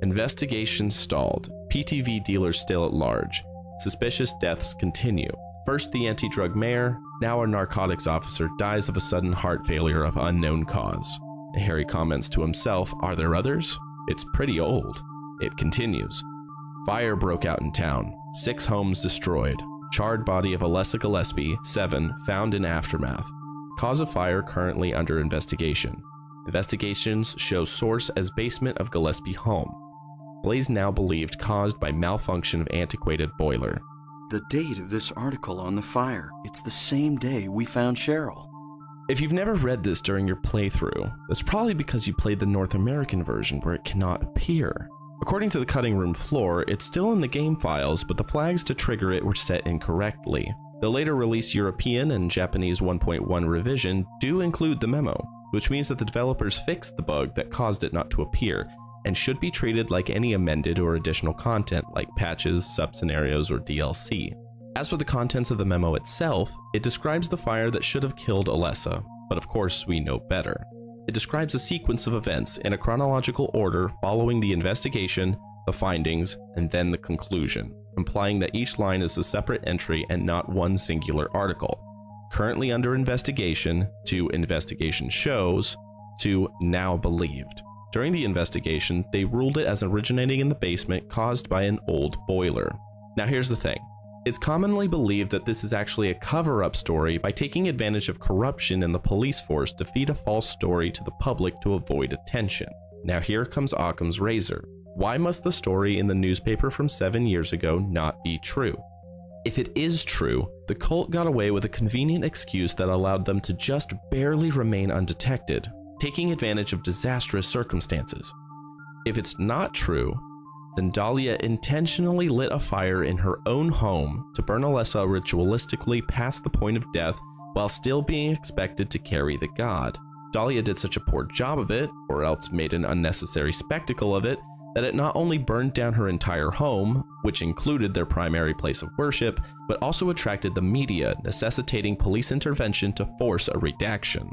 "Investigations stalled. PTV dealers still at large. Suspicious deaths continue. First the anti-drug mayor, now a narcotics officer dies of a sudden heart failure of unknown cause." And Harry comments to himself, "Are there others? It's pretty old." It continues. "Fire broke out in town. 6 homes destroyed. Charred body of Alessa Gillespie, 7, found in aftermath. Cause of fire currently under investigation. Investigations show source as basement of Gillespie home. Blaze now believed caused by malfunction of antiquated boiler." The date of this article on the fire, it's the same day we found Cheryl. If you've never read this during your playthrough, that's probably because you played the North American version where it cannot appear. According to the cutting room floor, it's still in the game files, but the flags to trigger it were set incorrectly. The later release European and Japanese 1.1 revision do include the memo, which means that the developers fixed the bug that caused it not to appear, and should be treated like any amended or additional content like patches, sub-scenarios, or DLC. As for the contents of the memo itself, it describes the fire that should have killed Alessa, but of course we know better. It describes a sequence of events in a chronological order following the investigation, the findings, and then the conclusion, implying that each line is a separate entry and not one singular article. Currently under investigation, to investigation shows, to now believed. During the investigation, they ruled it as originating in the basement caused by an old boiler. Now here's the thing. It's commonly believed that this is actually a cover-up story by taking advantage of corruption in the police force to feed a false story to the public to avoid attention. Now here comes Occam's razor. Why must the story in the newspaper from 7 years ago not be true? If it is true, the cult got away with a convenient excuse that allowed them to just barely remain undetected, taking advantage of disastrous circumstances. If it's not true, then Dahlia intentionally lit a fire in her own home to burn Alessa ritualistically past the point of death while still being expected to carry the god. Dahlia did such a poor job of it, or else made an unnecessary spectacle of it, that it not only burned down her entire home, which included their primary place of worship, but also attracted the media, necessitating police intervention to force a redaction,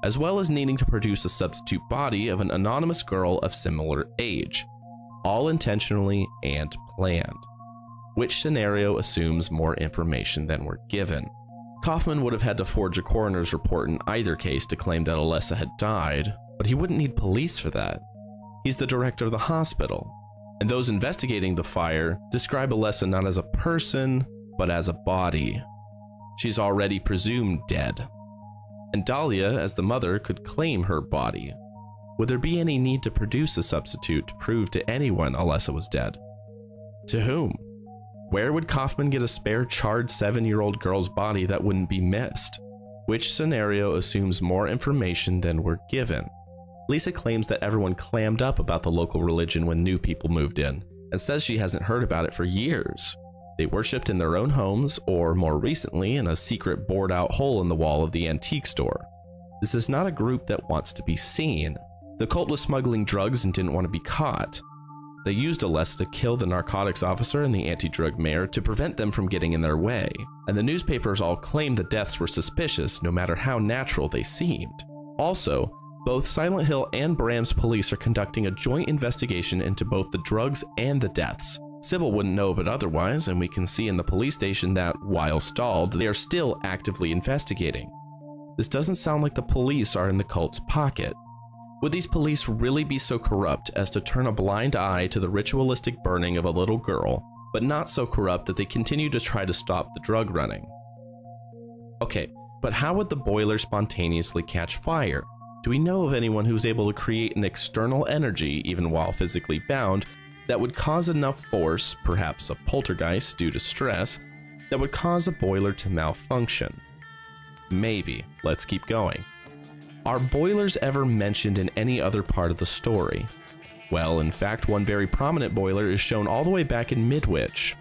as well as needing to produce a substitute body of an anonymous girl of similar age, all intentionally and planned. Which scenario assumes more information than we're given? Kaufman would have had to forge a coroner's report in either case to claim that Alessa had died, but he wouldn't need police for that. He's the director of the hospital, and those investigating the fire describe Alessa not as a person, but as a body. She's already presumed dead, and Dahlia, as the mother, could claim her body. Would there be any need to produce a substitute to prove to anyone Alessa was dead? To whom? Where would Kaufman get a spare charred 7-year-old girl's body that wouldn't be missed? Which scenario assumes more information than we're given? Lisa claims that everyone clammed up about the local religion when new people moved in, and says she hasn't heard about it for years. They worshipped in their own homes, or more recently, in a secret board-out hole in the wall of the antique store. This is not a group that wants to be seen. The cult was smuggling drugs and didn't want to be caught. They used Alessa to kill the narcotics officer and the anti-drug mayor to prevent them from getting in their way, and the newspapers all claimed the deaths were suspicious no matter how natural they seemed. Also, both Silent Hill and Bram's police are conducting a joint investigation into both the drugs and the deaths. Sybil wouldn't know of it otherwise, and we can see in the police station that, while stalled, they are still actively investigating. This doesn't sound like the police are in the cult's pocket. Would these police really be so corrupt as to turn a blind eye to the ritualistic burning of a little girl, but not so corrupt that they continue to try to stop the drug running? Okay, but how would the boiler spontaneously catch fire? Do we know of anyone who's able to create an external energy, even while physically bound, that would cause enough force, perhaps a poltergeist due to stress, that would cause a boiler to malfunction? Maybe. Let's keep going. Are boilers ever mentioned in any other part of the story? Well, in fact, one very prominent boiler is shown all the way back in Midwich.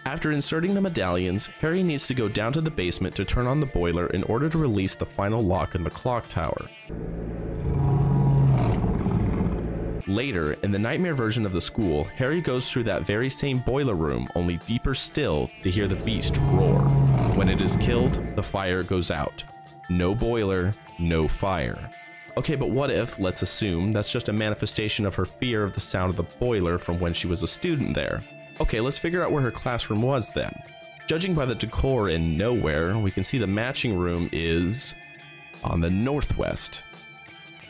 After inserting the medallions, Harry needs to go down to the basement to turn on the boiler in order to release the final lock in the clock tower. Later, in the nightmare version of the school, Harry goes through that very same boiler room, only deeper still, to hear the beast roar. When it is killed, the fire goes out. No boiler, no fire. Okay, but what if, let's assume, that's just a manifestation of her fear of the sound of the boiler from when she was a student there? Okay, let's figure out where her classroom was then. Judging by the decor in Nowhere, we can see the matching room is on the northwest,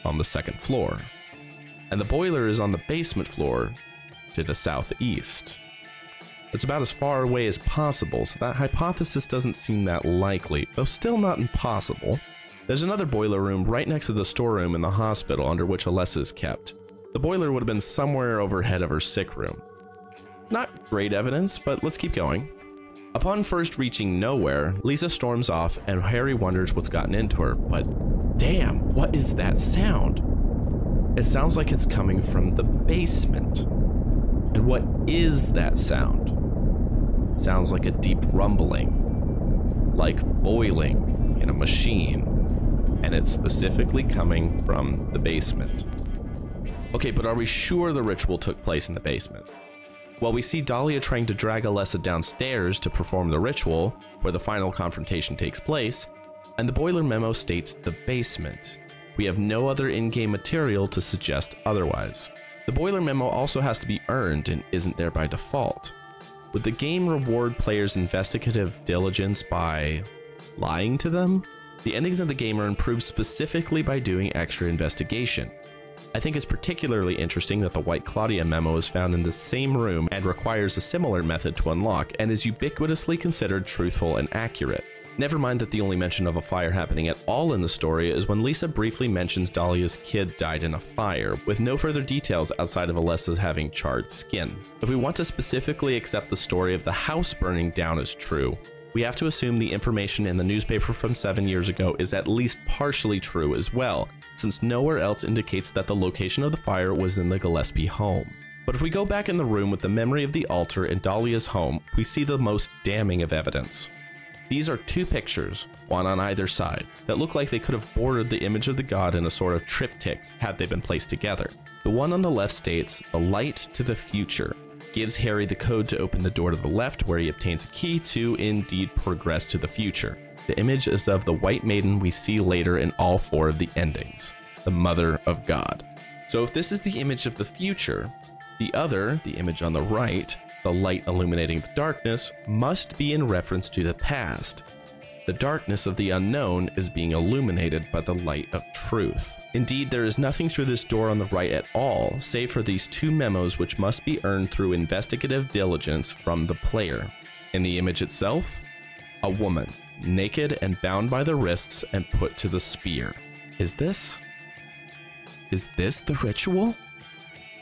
on the second floor. And the boiler is on the basement floor to the southeast. It's about as far away as possible, so that hypothesis doesn't seem that likely, though still not impossible. There's another boiler room right next to the storeroom in the hospital under which Alessa is kept. The boiler would have been somewhere overhead of her sick room. Not great evidence, but let's keep going. Upon first reaching Nowhere, Lisa storms off and Harry wonders what's gotten into her, but damn, what is that sound? It sounds like it's coming from the basement. And what is that sound? It sounds like a deep rumbling, like boiling in a machine, and it's specifically coming from the basement. Okay, but are we sure the ritual took place in the basement? Well, we see Dahlia trying to drag Alessa downstairs to perform the ritual, where the final confrontation takes place, and the boiler memo states the basement. We have no other in-game material to suggest otherwise. The boiler memo also has to be earned and isn't there by default. Would the game reward players' investigative diligence by lying to them? The endings of the game are improved specifically by doing extra investigation. I think it's particularly interesting that the White Claudia memo is found in the same room and requires a similar method to unlock and is ubiquitously considered truthful and accurate. Never mind that the only mention of a fire happening at all in the story is when Lisa briefly mentions Dahlia's kid died in a fire, with no further details outside of Alessa's having charred skin. If we want to specifically accept the story of the house burning down as true, we have to assume the information in the newspaper from 7 years ago is at least partially true as well, since nowhere else indicates that the location of the fire was in the Gillespie home. But if we go back in the room with the memory of the altar in Dahlia's home, we see the most damning of evidence. These are two pictures, one on either side, that look like they could have bordered the image of the god in a sort of triptych had they been placed together. The one on the left states, "The light to the future," gives Harry the code to open the door to the left, where he obtains a key to indeed progress to the future. The image is of the White Maiden we see later in all 4 of the endings, the Mother of God. So if this is the image of the future, the other, the image on the right, the light illuminating the darkness, must be in reference to the past. The darkness of the unknown is being illuminated by the light of truth. Indeed, there is nothing through this door on the right at all, save for these 2 memos which must be earned through investigative diligence from the player. In the image itself, a woman, naked and bound by the wrists and put to the spear. Is this the ritual?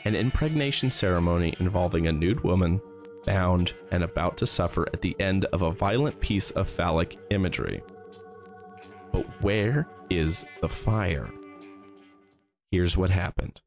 An impregnation ceremony involving a nude woman, bound and about to suffer at the end of a violent piece of phallic imagery. But where is the fire? Here's what happened.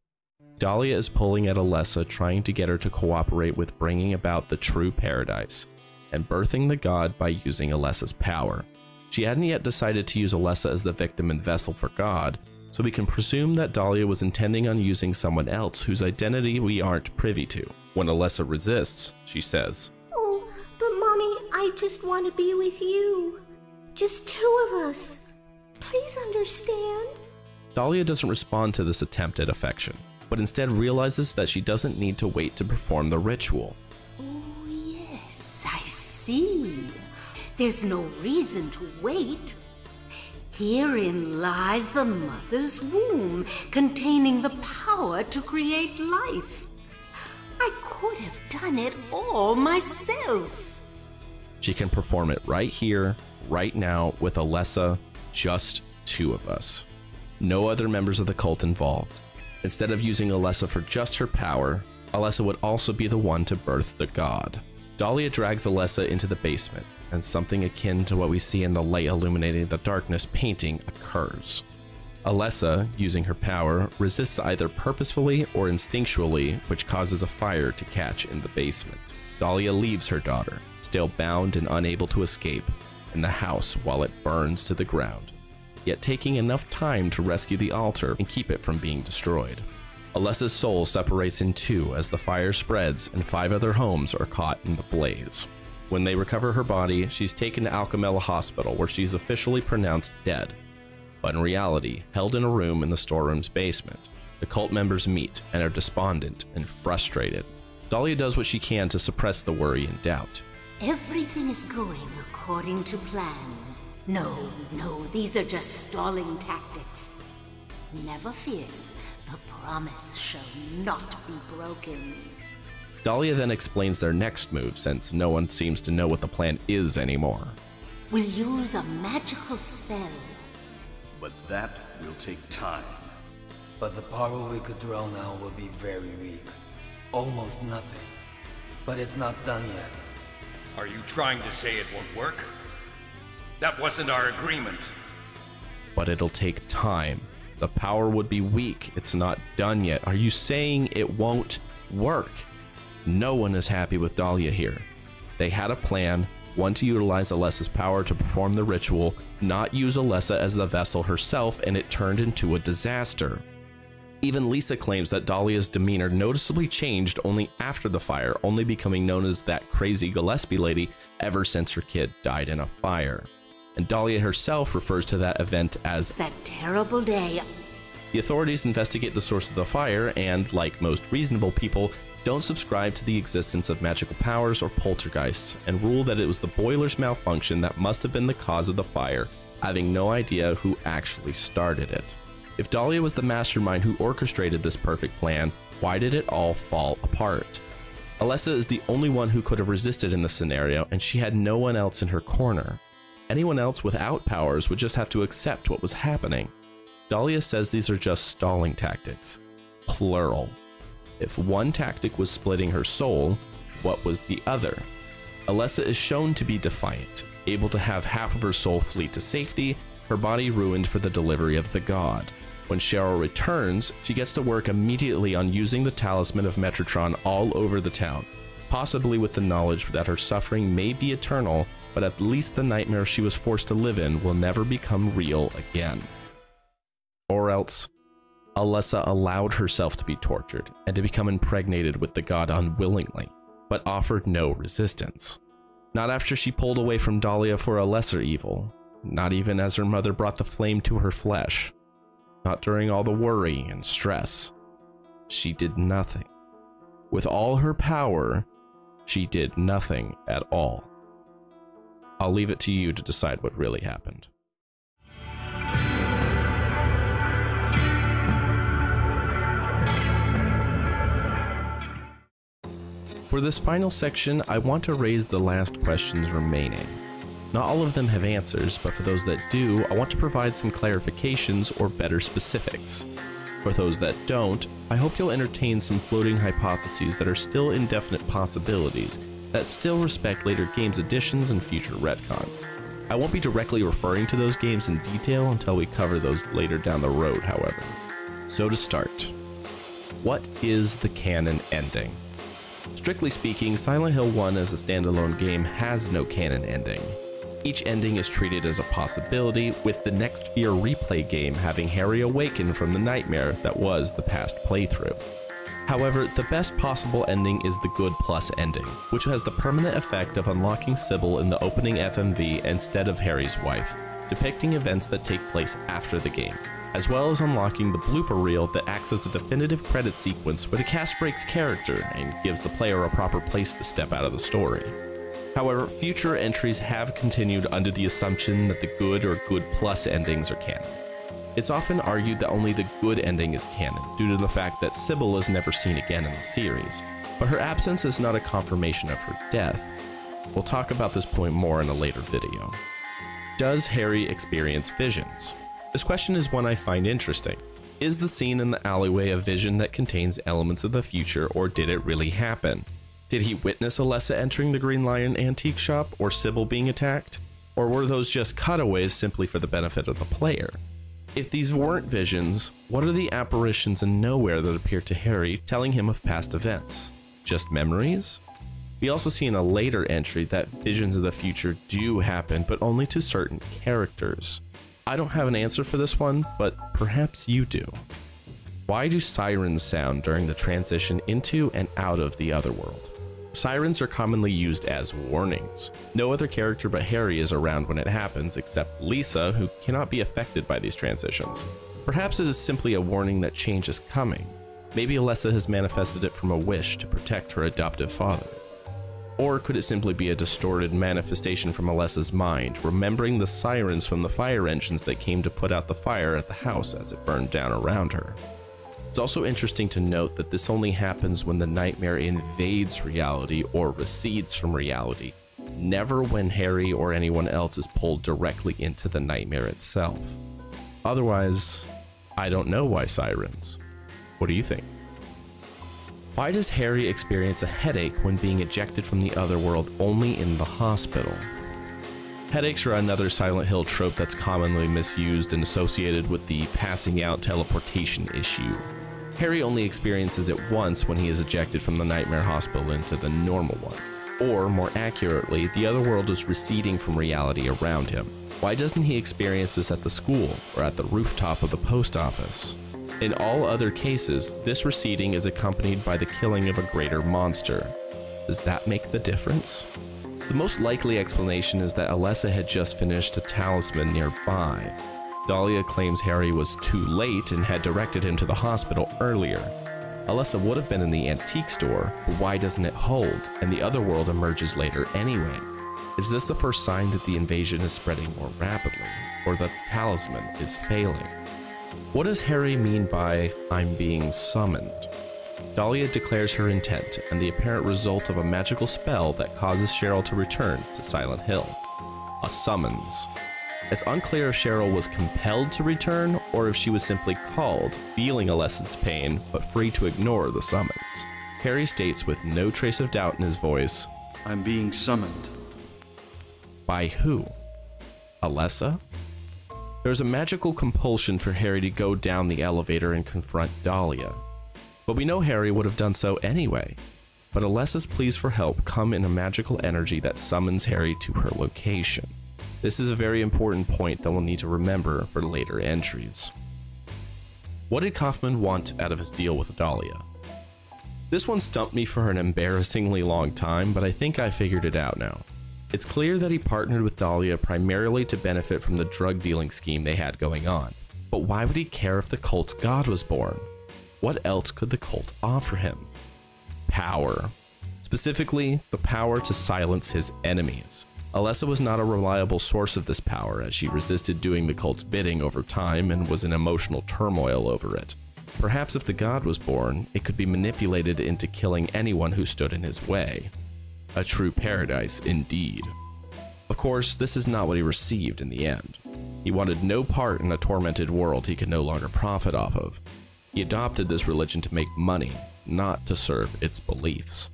Dahlia is pulling at Alessa, trying to get her to cooperate with bringing about the true paradise and birthing the god by using Alessa's power. She hadn't yet decided to use Alessa as the victim and vessel for God, so we can presume that Dahlia was intending on using someone else whose identity we aren't privy to. When Alessa resists, she says, "Oh, but Mommy, I just want to be with you. Just 2 of us. Please understand." Dahlia doesn't respond to this attempt at affection, but instead realizes that she doesn't need to wait to perform the ritual. Oh, yes, I see. There's no reason to wait. Herein lies the mother's womb, containing the power to create life. I could have done it all myself. She can perform it right here, right now, with Alessa, just 2 of us. No other members of the cult involved. Instead of using Alessa for just her power, Alessa would also be the one to birth the god. Dahlia drags Alessa into the basement, and something akin to what we see in the light illuminating the darkness painting occurs. Alessa, using her power, resists either purposefully or instinctually, which causes a fire to catch in the basement. Dahlia leaves her daughter, still bound and unable to escape, in the house while it burns to the ground, yet taking enough time to rescue the altar and keep it from being destroyed. Alessa's soul separates in 2 as the fire spreads and 5 other homes are caught in the blaze. When they recover her body, she's taken to Alchemella Hospital, where she's officially pronounced dead, but in reality, held in a room in the storeroom's basement. The cult members meet and are despondent and frustrated. Dahlia does what she can to suppress the worry and doubt. Everything is going according to plan. No, these are just stalling tactics. Never fear, the promise shall not be broken. Dahlia then explains their next move, since no one seems to know what the plan is anymore. We'll use a magical spell. But that will take time. But the power we could draw now will be very weak. Almost nothing. But it's not done yet. Are you trying to say it won't work? That wasn't our agreement. But it'll take time. The power would be weak. It's not done yet. Are you saying it won't work? No one is happy with Dahlia here. They had a plan, one to utilize Alessa's power to perform the ritual, not use Alessa as the vessel herself, and it turned into a disaster. Even Lisa claims that Dahlia's demeanor noticeably changed only after the fire, only becoming known as that crazy Gillespie lady ever since her kid died in a fire. And Dahlia herself refers to that event as that terrible day. The authorities investigate the source of the fire and, like most reasonable people, don't subscribe to the existence of magical powers or poltergeists, and rule that it was the boiler's malfunction that must have been the cause of the fire, having no idea who actually started it. If Dahlia was the mastermind who orchestrated this perfect plan, why did it all fall apart? Alessa is the only one who could have resisted in this scenario, and she had no one else in her corner. Anyone else without powers would just have to accept what was happening. Dahlia says these are just stalling tactics. Plural. If one tactic was splitting her soul, what was the other? Alessa is shown to be defiant, able to have half of her soul flee to safety, her body ruined for the delivery of the god. When Cheryl returns, she gets to work immediately on using the talisman of Metatron all over the town, possibly with the knowledge that her suffering may be eternal, but at least the nightmare she was forced to live in will never become real again. Or else, Alessa allowed herself to be tortured and to become impregnated with the god unwillingly, but offered no resistance. Not after she pulled away from Dahlia for a lesser evil, not even as her mother brought the flame to her flesh, not during all the worry and stress. She did nothing. With all her power, she did nothing at all. I'll leave it to you to decide what really happened. For this final section, I want to raise the last questions remaining. Not all of them have answers, but for those that do, I want to provide some clarifications or better specifics. For those that don't, I hope you'll entertain some floating hypotheses that are still indefinite possibilities, that still respect later games additions and future retcons. I won't be directly referring to those games in detail until we cover those later down the road, however. So to start, what is the canon ending? Strictly speaking, Silent Hill 1 as a standalone game has no canon ending. Each ending is treated as a possibility, with the next Fear replay game having Harry awaken from the nightmare that was the past playthrough. However, the best possible ending is the Good Plus ending, which has the permanent effect of unlocking Sybil in the opening FMV instead of Harry's wife, depicting events that take place after the game, as well as unlocking the blooper reel that acts as a definitive credit sequence where the cast breaks character and gives the player a proper place to step out of the story. However, future entries have continued under the assumption that the Good or Good Plus endings are canon. It's often argued that only the good ending is canon, due to the fact that Sybil is never seen again in the series, but her absence is not a confirmation of her death. We'll talk about this point more in a later video. Does Harry experience visions? This question is one I find interesting. Is the scene in the alleyway a vision that contains elements of the future, or did it really happen? Did he witness Alessa entering the Green Lion antique shop, or Sybil being attacked? Or were those just cutaways simply for the benefit of the player? If these weren't visions, what are the apparitions in nowhere that appear to Harry telling him of past events? Just memories? We also see in a later entry that visions of the future do happen, but only to certain characters. I don't have an answer for this one, but perhaps you do. Why do sirens sound during the transition into and out of the Otherworld? Sirens are commonly used as warnings. No other character but Harry is around when it happens, except Lisa, who cannot be affected by these transitions. Perhaps it is simply a warning that change is coming. Maybe Alessa has manifested it from a wish to protect her adoptive father. Or could it simply be a distorted manifestation from Alessa's mind, remembering the sirens from the fire engines that came to put out the fire at the house as it burned down around her? It's also interesting to note that this only happens when the nightmare invades reality or recedes from reality, never when Harry or anyone else is pulled directly into the nightmare itself. Otherwise, I don't know why sirens. What do you think? Why does Harry experience a headache when being ejected from the Otherworld only in the hospital? Headaches are another Silent Hill trope that's commonly misused and associated with the passing out teleportation issue. Harry only experiences it once when he is ejected from the Nightmare Hospital into the normal one. Or, more accurately, the Otherworld is receding from reality around him. Why doesn't he experience this at the school or at the rooftop of the post office? In all other cases, this receding is accompanied by the killing of a greater monster. Does that make the difference? The most likely explanation is that Alessa had just finished a talisman nearby. Dahlia claims Harry was too late and had directed him to the hospital earlier. Alessa would have been in the antique store, but why doesn't it hold, and the Otherworld emerges later anyway? Is this the first sign that the invasion is spreading more rapidly, or that the talisman is failing? What does Harry mean by, "I'm being summoned"? Dahlia declares her intent and the apparent result of a magical spell that causes Cheryl to return to Silent Hill. A summons. It's unclear if Cheryl was compelled to return or if she was simply called, feeling Alessa's pain, but free to ignore the summons. Harry states with no trace of doubt in his voice, "I'm being summoned." By who? Alessa? There's a magical compulsion for Harry to go down the elevator and confront Dahlia. But we know Harry would have done so anyway. but Alessa's pleas for help come in a magical energy that summons Harry to her location. This is a very important point that we'll need to remember for later entries. What did Kaufman want out of his deal with Dahlia? This one stumped me for an embarrassingly long time, but I think I figured it out now. It's clear that he partnered with Dahlia primarily to benefit from the drug dealing scheme they had going on. But why would he care if the cult's god was born? What else could the cult offer him? Power. Specifically, the power to silence his enemies. Alessa was not a reliable source of this power, as she resisted doing the cult's bidding over time and was in emotional turmoil over it. Perhaps if the god was born, it could be manipulated into killing anyone who stood in his way. A true paradise indeed. Of course, this is not what he received in the end. He wanted no part in a tormented world he could no longer profit off of. He adopted this religion to make money, not to serve its beliefs.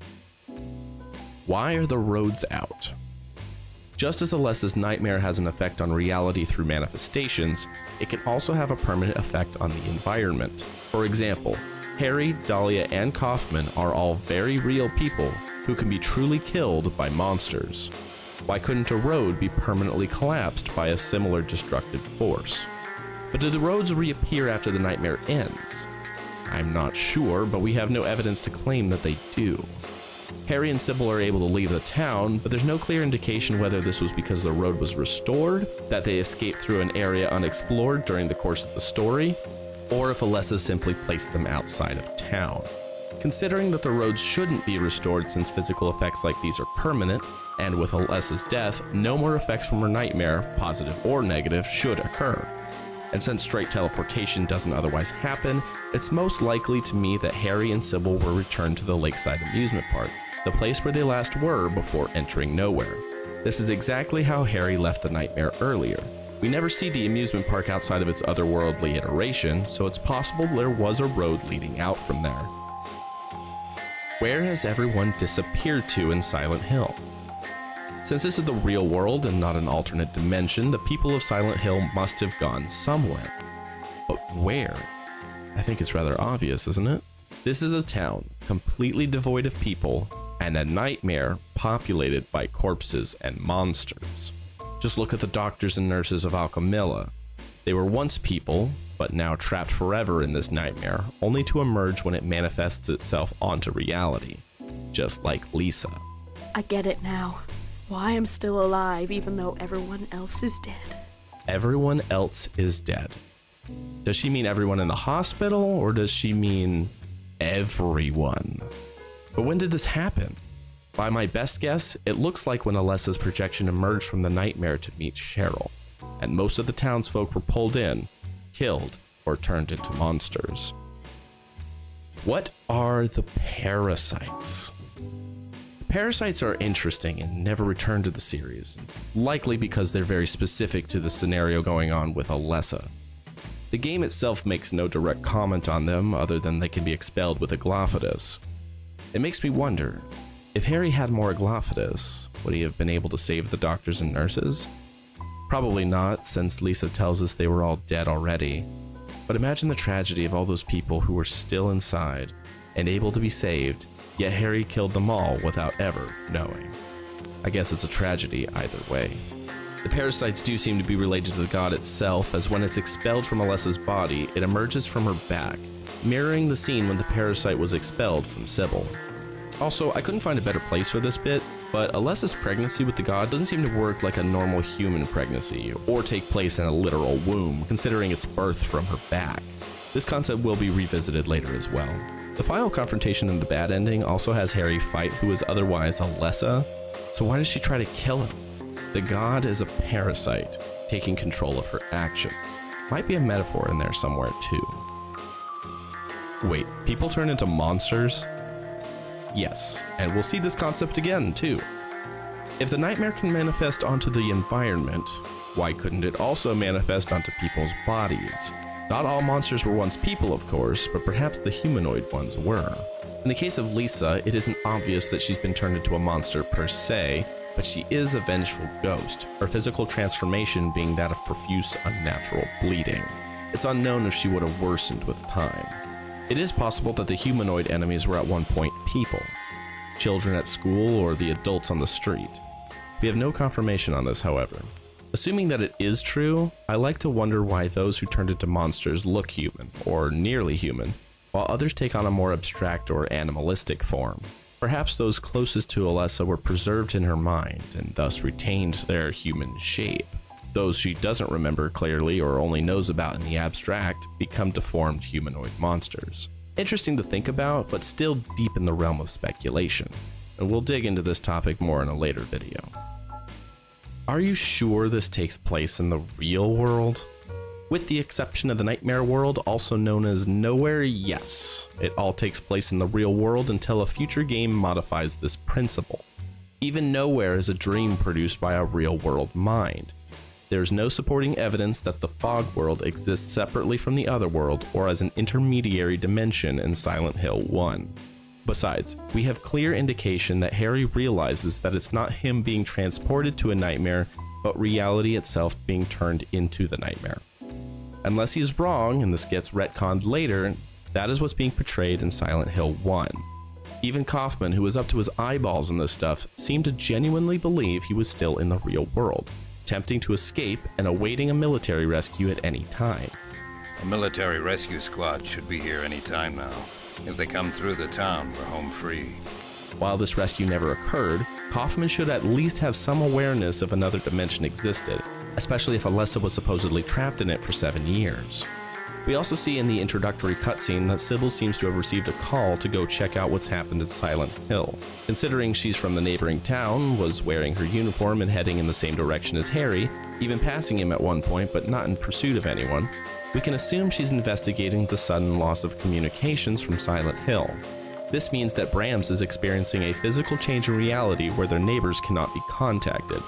Why are the roads out? Just as Alessa's nightmare has an effect on reality through manifestations, it can also have a permanent effect on the environment. For example, Harry, Dahlia, and Kaufman are all very real people who can be truly killed by monsters. Why couldn't a road be permanently collapsed by a similar destructive force? But do the roads reappear after the nightmare ends? I'm not sure, but we have no evidence to claim that they do. Harry and Sybil are able to leave the town, but there's no clear indication whether this was because the road was restored, that they escaped through an area unexplored during the course of the story, or if Alessa simply placed them outside of town. Considering that the roads shouldn't be restored since physical effects like these are permanent, and with Alessa's death, no more effects from her nightmare, positive or negative, should occur. And since straight teleportation doesn't otherwise happen, it's most likely to me that Harry and Sybil were returned to the lakeside amusement park, the place where they last were before entering nowhere. This is exactly how Harry left the nightmare earlier. We never see the amusement park outside of its otherworldly iteration, so it's possible there was a road leading out from there. Where has everyone disappeared to in Silent Hill? Since this is the real world and not an alternate dimension, the people of Silent Hill must have gone somewhere. But where? I think it's rather obvious, isn't it? This is a town completely devoid of people and a nightmare populated by corpses and monsters. Just look at the doctors and nurses of Alchemilla. They were once people, but now trapped forever in this nightmare, only to emerge when it manifests itself onto reality. Just like Lisa. I get it now. Why I'm still alive even though everyone else is dead. Everyone else is dead. Does she mean everyone in the hospital, or does she mean everyone? But when did this happen? By my best guess, it looks like when Alessa's projection emerged from the nightmare to meet Cheryl, and most of the townsfolk were pulled in, killed, or turned into monsters. What are the parasites? Parasites are interesting and never return to the series, likely because they're very specific to the scenario going on with Alessa. The game itself makes no direct comment on them other than they can be expelled with Aglaophatus. It makes me wonder, if Harry had more Aglaophatus, would he have been able to save the doctors and nurses? Probably not, since Lisa tells us they were all dead already. But imagine the tragedy of all those people who were still inside and able to be saved, yet Harry killed them all without ever knowing. I guess it's a tragedy either way. The parasites do seem to be related to the god itself, as when it's expelled from Alessa's body, it emerges from her back, mirroring the scene when the parasite was expelled from Sybil. Also, I couldn't find a better place for this bit, but Alessa's pregnancy with the god doesn't seem to work like a normal human pregnancy, or take place in a literal womb, considering its birth from her back. This concept will be revisited later as well. The final confrontation in the bad ending also has Harry fight who is otherwise Alessa, so why does she try to kill him? The god is a parasite, taking control of her actions. Might be a metaphor in there somewhere too. Wait, people turn into monsters? Yes, and we'll see this concept again too. If the nightmare can manifest onto the environment, why couldn't it also manifest onto people's bodies? Not all monsters were once people, of course, but perhaps the humanoid ones were. In the case of Lisa, it isn't obvious that she's been turned into a monster per se, but she is a vengeful ghost, her physical transformation being that of profuse, unnatural bleeding. It's unknown if she would have worsened with time. It is possible that the humanoid enemies were at one point people. children at school, or the adults on the street. We have no confirmation on this, however. Assuming that it is true, I like to wonder why those who turned into monsters look human, or nearly human, while others take on a more abstract or animalistic form. Perhaps those closest to Alessa were preserved in her mind, and thus retained their human shape. Those she doesn't remember clearly or only knows about in the abstract become deformed humanoid monsters. Interesting to think about, but still deep in the realm of speculation, and we'll dig into this topic more in a later video. Are you sure this takes place in the real world? With the exception of the Nightmare World, also known as Nowhere, yes. It all takes place in the real world until a future game modifies this principle. Even Nowhere is a dream produced by a real-world mind. There's no supporting evidence that the Fog World exists separately from the Otherworld or as an intermediary dimension in Silent Hill 1. Besides, we have clear indication that Harry realizes that it's not him being transported to a nightmare, but reality itself being turned into the nightmare. Unless he's wrong, and this gets retconned later, that is what's being portrayed in Silent Hill 1. Even Kaufman, who was up to his eyeballs in this stuff, seemed to genuinely believe he was still in the real world, attempting to escape and awaiting a military rescue at any time. A military rescue squad should be here any time now. If they come through the town, we're home free. While this rescue never occurred, Kaufman should at least have some awareness of another dimension existed, especially if Alessa was supposedly trapped in it for 7 years. We also see in the introductory cutscene that Sybil seems to have received a call to go check out what's happened at Silent Hill. Considering she's from the neighboring town, was wearing her uniform and heading in the same direction as Harry, even passing him at one point but not in pursuit of anyone, we can assume she's investigating the sudden loss of communications from Silent Hill. This means that Brahms is experiencing a physical change in reality where their neighbors cannot be contacted,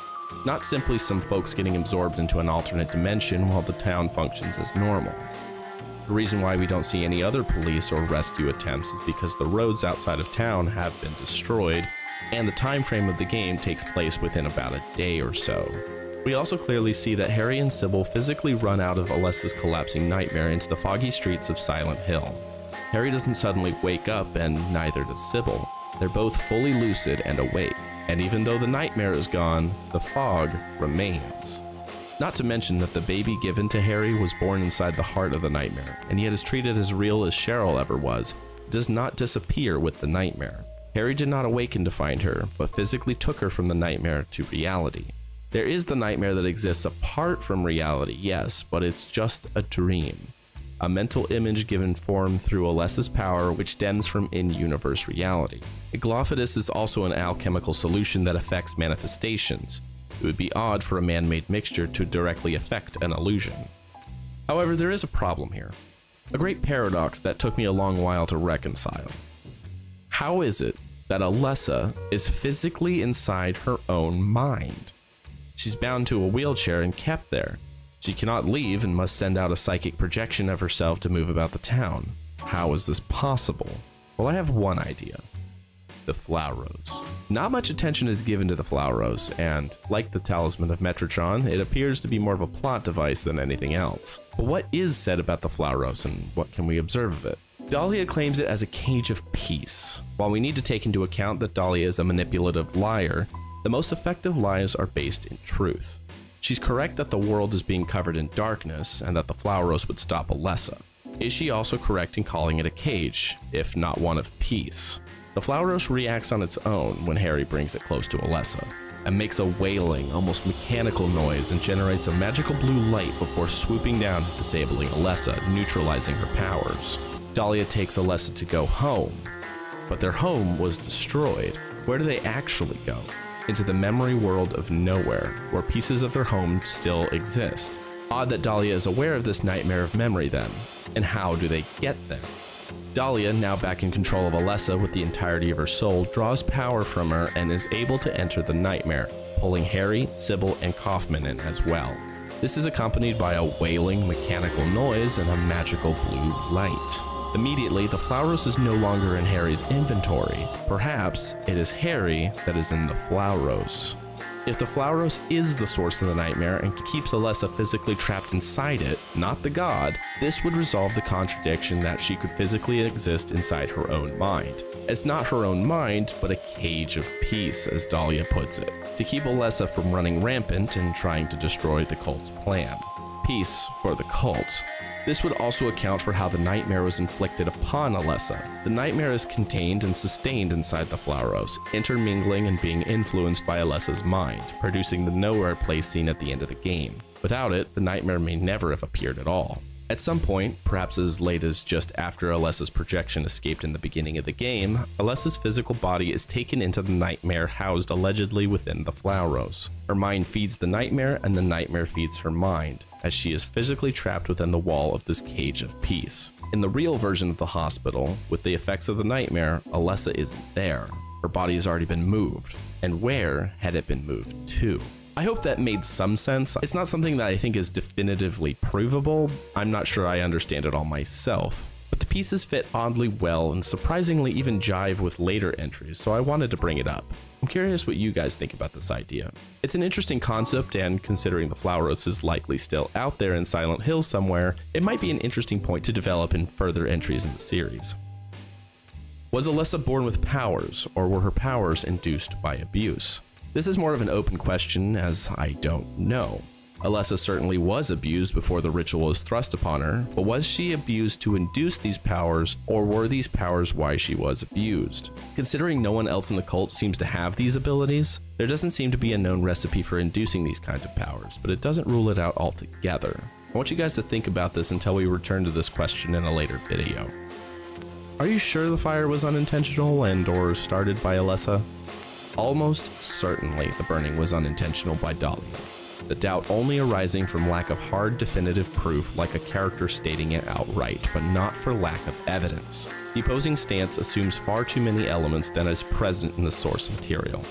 not simply some folks getting absorbed into an alternate dimension while the town functions as normal. The reason why we don't see any other police or rescue attempts is because the roads outside of town have been destroyed, and the time frame of the game takes place within about a day or so. We also clearly see that Harry and Sybil physically run out of Alessa's collapsing nightmare into the foggy streets of Silent Hill. Harry doesn't suddenly wake up, and neither does Sybil. They're both fully lucid and awake, and even though the nightmare is gone, the fog remains. Not to mention that the baby given to Harry was born inside the heart of the nightmare, and yet is treated as real as Cheryl ever was. It does not disappear with the nightmare. Harry did not awaken to find her, but physically took her from the nightmare to reality. There is the nightmare that exists apart from reality, yes, but it's just a dream. A mental image given form through Alessa's power, which stems from in-universe reality. Glophodus is also an alchemical solution that affects manifestations. It would be odd for a man-made mixture to directly affect an illusion. However, there is a problem here. A great paradox that took me a long while to reconcile. How is it that Alessa is physically inside her own mind? She's bound to a wheelchair and kept there. She cannot leave and must send out a psychic projection of herself to move about the town. How is this possible? Well, I have one idea. The Flowrose. Not much attention is given to the Flowrose, and like the Talisman of Metatron, it appears to be more of a plot device than anything else. But what is said about the Flowrose, and what can we observe of it? Dahlia claims it as a cage of peace. While we need to take into account that Dahlia is a manipulative liar, the most effective lies are based in truth. She's correct that the world is being covered in darkness, and that the Flowrose would stop Alessa. Is she also correct in calling it a cage, if not one of peace? The Flowrose reacts on its own when Harry brings it close to Alessa, and makes a wailing, almost mechanical noise and generates a magical blue light before swooping down and disabling Alessa, neutralizing her powers. Dahlia takes Alessa to go home, but their home was destroyed. Where do they actually go? Into the memory world of Nowhere, where pieces of their home still exist. Odd that Dahlia is aware of this nightmare of memory then, and how do they get there? Dahlia, now back in control of Alessa with the entirety of her soul, draws power from her and is able to enter the nightmare, pulling Harry, Sybil, and Kaufman in as well. This is accompanied by a wailing mechanical noise and a magical blue light. Immediately, the Flowrose is no longer in Harry's inventory. Perhaps it is Harry that is in the Flowrose. If the Flauros is the source of the nightmare and keeps Alessa physically trapped inside it, not the god, this would resolve the contradiction that she could physically exist inside her own mind. It's not her own mind, but a cage of peace, as Dahlia puts it, to keep Alessa from running rampant and trying to destroy the cult's plan. Peace for the cult. This would also account for how the nightmare was inflicted upon Alessa. The nightmare is contained and sustained inside the Flauros, intermingling and being influenced by Alessa's mind, producing the nowhere place scene at the end of the game. Without it, the nightmare may never have appeared at all. At some point, perhaps as late as just after Alessa's projection escaped in the beginning of the game, Alessa's physical body is taken into the nightmare housed allegedly within the Flauros. Her mind feeds the nightmare and the nightmare feeds her mind, as she is physically trapped within the wall of this cage of peace. In the real version of the hospital, with the effects of the nightmare, Alessa isn't there. Her body has already been moved. And where had it been moved to? I hope that made some sense. It's not something that I think is definitively provable. I'm not sure I understand it all myself. But the pieces fit oddly well and surprisingly even jive with later entries, so I wanted to bring it up. I'm curious what you guys think about this idea. It's an interesting concept, and considering the Flauros is likely still out there in Silent Hill somewhere, it might be an interesting point to develop in further entries in the series. Was Alessa born with powers, or were her powers induced by abuse? This is more of an open question, as I don't know. Alessa certainly was abused before the ritual was thrust upon her, but was she abused to induce these powers, or were these powers why she was abused? Considering no one else in the cult seems to have these abilities, there doesn't seem to be a known recipe for inducing these kinds of powers, but it doesn't rule it out altogether. I want you guys to think about this until we return to this question in a later video. Are you sure the fire was unintentional and/or started by Alessa? Almost certainly the burning was unintentional by Dahlia, the doubt only arising from lack of hard definitive proof like a character stating it outright, but not for lack of evidence. The opposing stance assumes far too many elements than is present in the source material.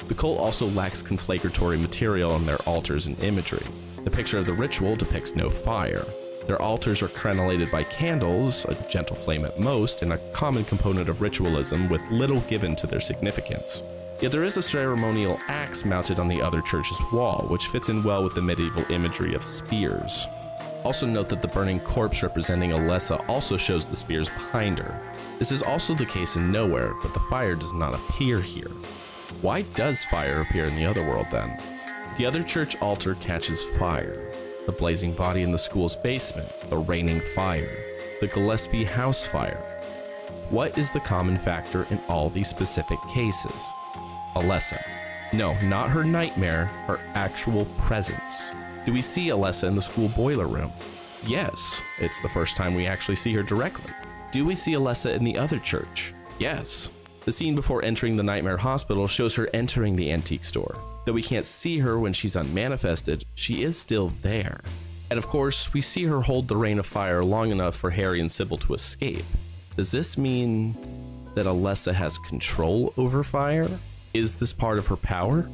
The cult also lacks conflagratory material in their altars and imagery. The picture of the ritual depicts no fire. Their altars are crenellated by candles, a gentle flame at most, and a common component of ritualism with little given to their significance. Yet there is a ceremonial axe mounted on the other church's wall, which fits in well with the medieval imagery of spears. Also note that the burning corpse representing Alessa also shows the spears behind her. This is also the case in Nowhere, but the fire does not appear here. Why does fire appear in the Otherworld then? The other church altar catches fire. The blazing body in the school's basement, the raining fire, the Gillespie house fire. What is the common factor in all these specific cases? Alessa. No, not her nightmare, her actual presence. Do we see Alessa in the school boiler room? Yes, it's the first time we actually see her directly. Do we see Alessa in the other church? Yes. The scene before entering the Nightmare Hospital shows her entering the antique store. Though we can't see her when she's unmanifested, she is still there. And of course, we see her hold the rain of fire long enough for Harry and Sybil to escape. Does this mean that Alessa has control over fire? Is this part of her power?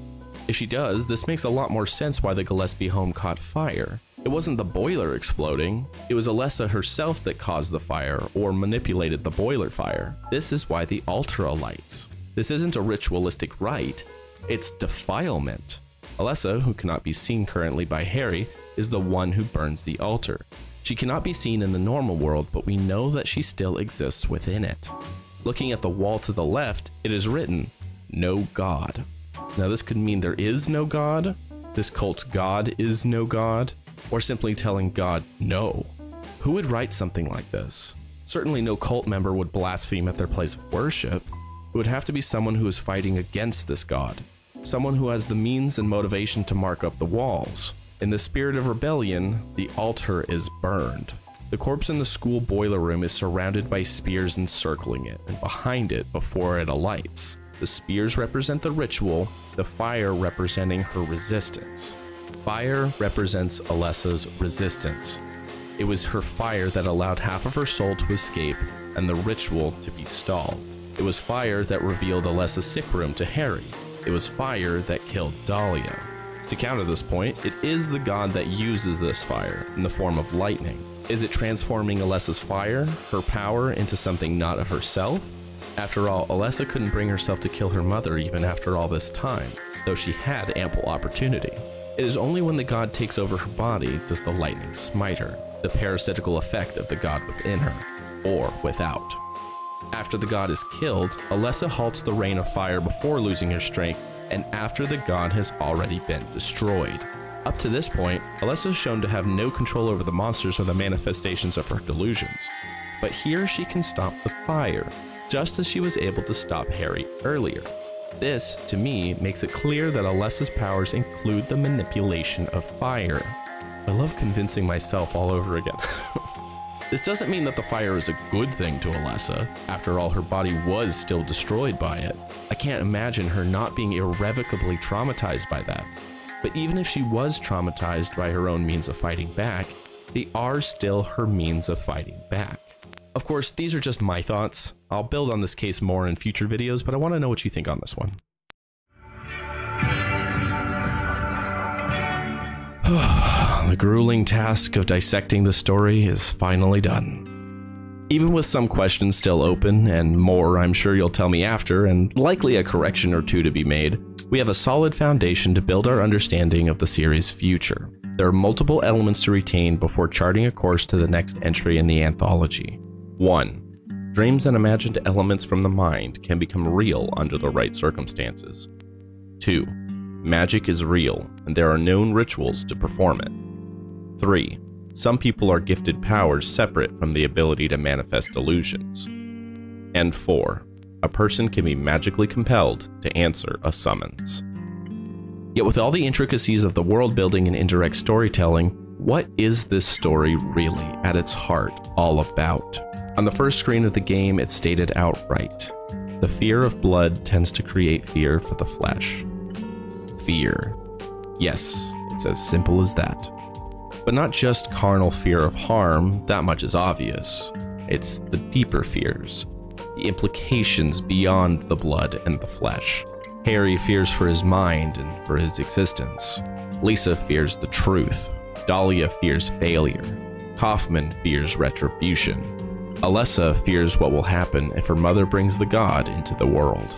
If she does, this makes a lot more sense why the Gillespie home caught fire. It wasn't the boiler exploding, it was Alessa herself that caused the fire or manipulated the boiler fire. This is why the altar alights. This isn't a ritualistic rite, it's defilement. Alessa, who cannot be seen currently by Harry, is the one who burns the altar. She cannot be seen in the normal world, but we know that she still exists within it. Looking at the wall to the left, it is written, "No God." Now this could mean there is no God, this cult's God is no God, or simply telling God no. Who would write something like this? Certainly no cult member would blaspheme at their place of worship. It would have to be someone who is fighting against this God, someone who has the means and motivation to mark up the walls. In the spirit of rebellion, the altar is burned. The corpse in the school boiler room is surrounded by spears encircling it, and behind it before it alights. The spears represent the ritual, the fire representing her resistance. Fire represents Alessa's resistance. It was her fire that allowed half of her soul to escape and the ritual to be stalled. It was fire that revealed Alessa's sick room to Harry. It was fire that killed Dahlia. To counter this point, it is the god that uses this fire in the form of lightning. Is it transforming Alessa's fire, her power, into something not of herself? After all, Alessa couldn't bring herself to kill her mother even after all this time. though she had ample opportunity. It is only when the god takes over her body does the lightning smite her, the parasitical effect of the god within her, or without. After the god is killed, Alessa halts the rain of fire before losing her strength, and after the god has already been destroyed. Up to this point, Alessa is shown to have no control over the monsters or the manifestations of her delusions. But here she can stop the fire, just as she was able to stop Harry earlier. This, to me, makes it clear that Alessa's powers include the manipulation of fire. I love convincing myself all over again. This doesn't mean that the fire is a good thing to Alessa. After all, her body was still destroyed by it. I can't imagine her not being irrevocably traumatized by that. But even if she was traumatized by her own means of fighting back, they are still her means of fighting back. Of course, these are just my thoughts. I'll build on this case more in future videos, but I want to know what you think on this one. The grueling task of dissecting the story is finally done. Even with some questions still open, and more I'm sure you'll tell me after, and likely a correction or two to be made, we have a solid foundation to build our understanding of the series' future. There are multiple elements to retain before charting a course to the next entry in the anthology. 1. Dreams and imagined elements from the mind can become real under the right circumstances. 2. Magic is real, and there are known rituals to perform it. 3. Some people are gifted powers separate from the ability to manifest delusions. And 4. A person can be magically compelled to answer a summons. Yet with all the intricacies of the world building and indirect storytelling, what is this story really, at its heart, all about? On the first screen of the game, it's stated outright. The fear of blood tends to create fear for the flesh. Fear. Yes, it's as simple as that. But not just carnal fear of harm, that much is obvious. It's the deeper fears, the implications beyond the blood and the flesh. Harry fears for his mind and for his existence. Lisa fears the truth. Dahlia fears failure. Kaufman fears retribution. Alessa fears what will happen if her mother brings the god into the world.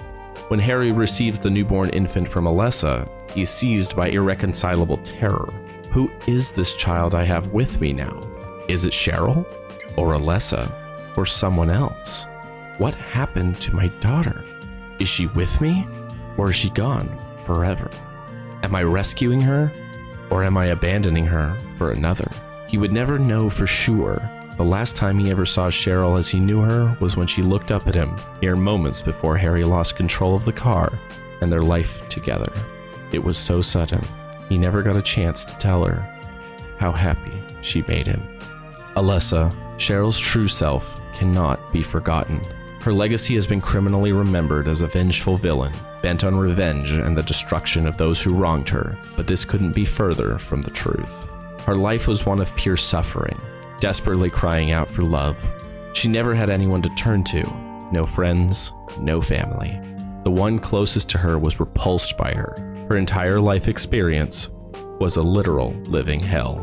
When Harry receives the newborn infant from Alessa, he is seized by irreconcilable terror. Who is this child I have with me now? Is it Cheryl? Or Alessa? Or someone else? What happened to my daughter? Is she with me? Or is she gone forever? Am I rescuing her? Or am I abandoning her for another? He would never know for sure. The last time he ever saw Cheryl as he knew her was when she looked up at him, mere moments before Harry lost control of the car and their life together. It was so sudden, he never got a chance to tell her how happy she made him. Alessa, Cheryl's true self, cannot be forgotten. Her legacy has been criminally remembered as a vengeful villain, bent on revenge and the destruction of those who wronged her, but this couldn't be further from the truth. Her life was one of pure suffering, desperately crying out for love. She never had anyone to turn to, no friends, no family. The one closest to her was repulsed by her. Her entire life experience was a literal living hell.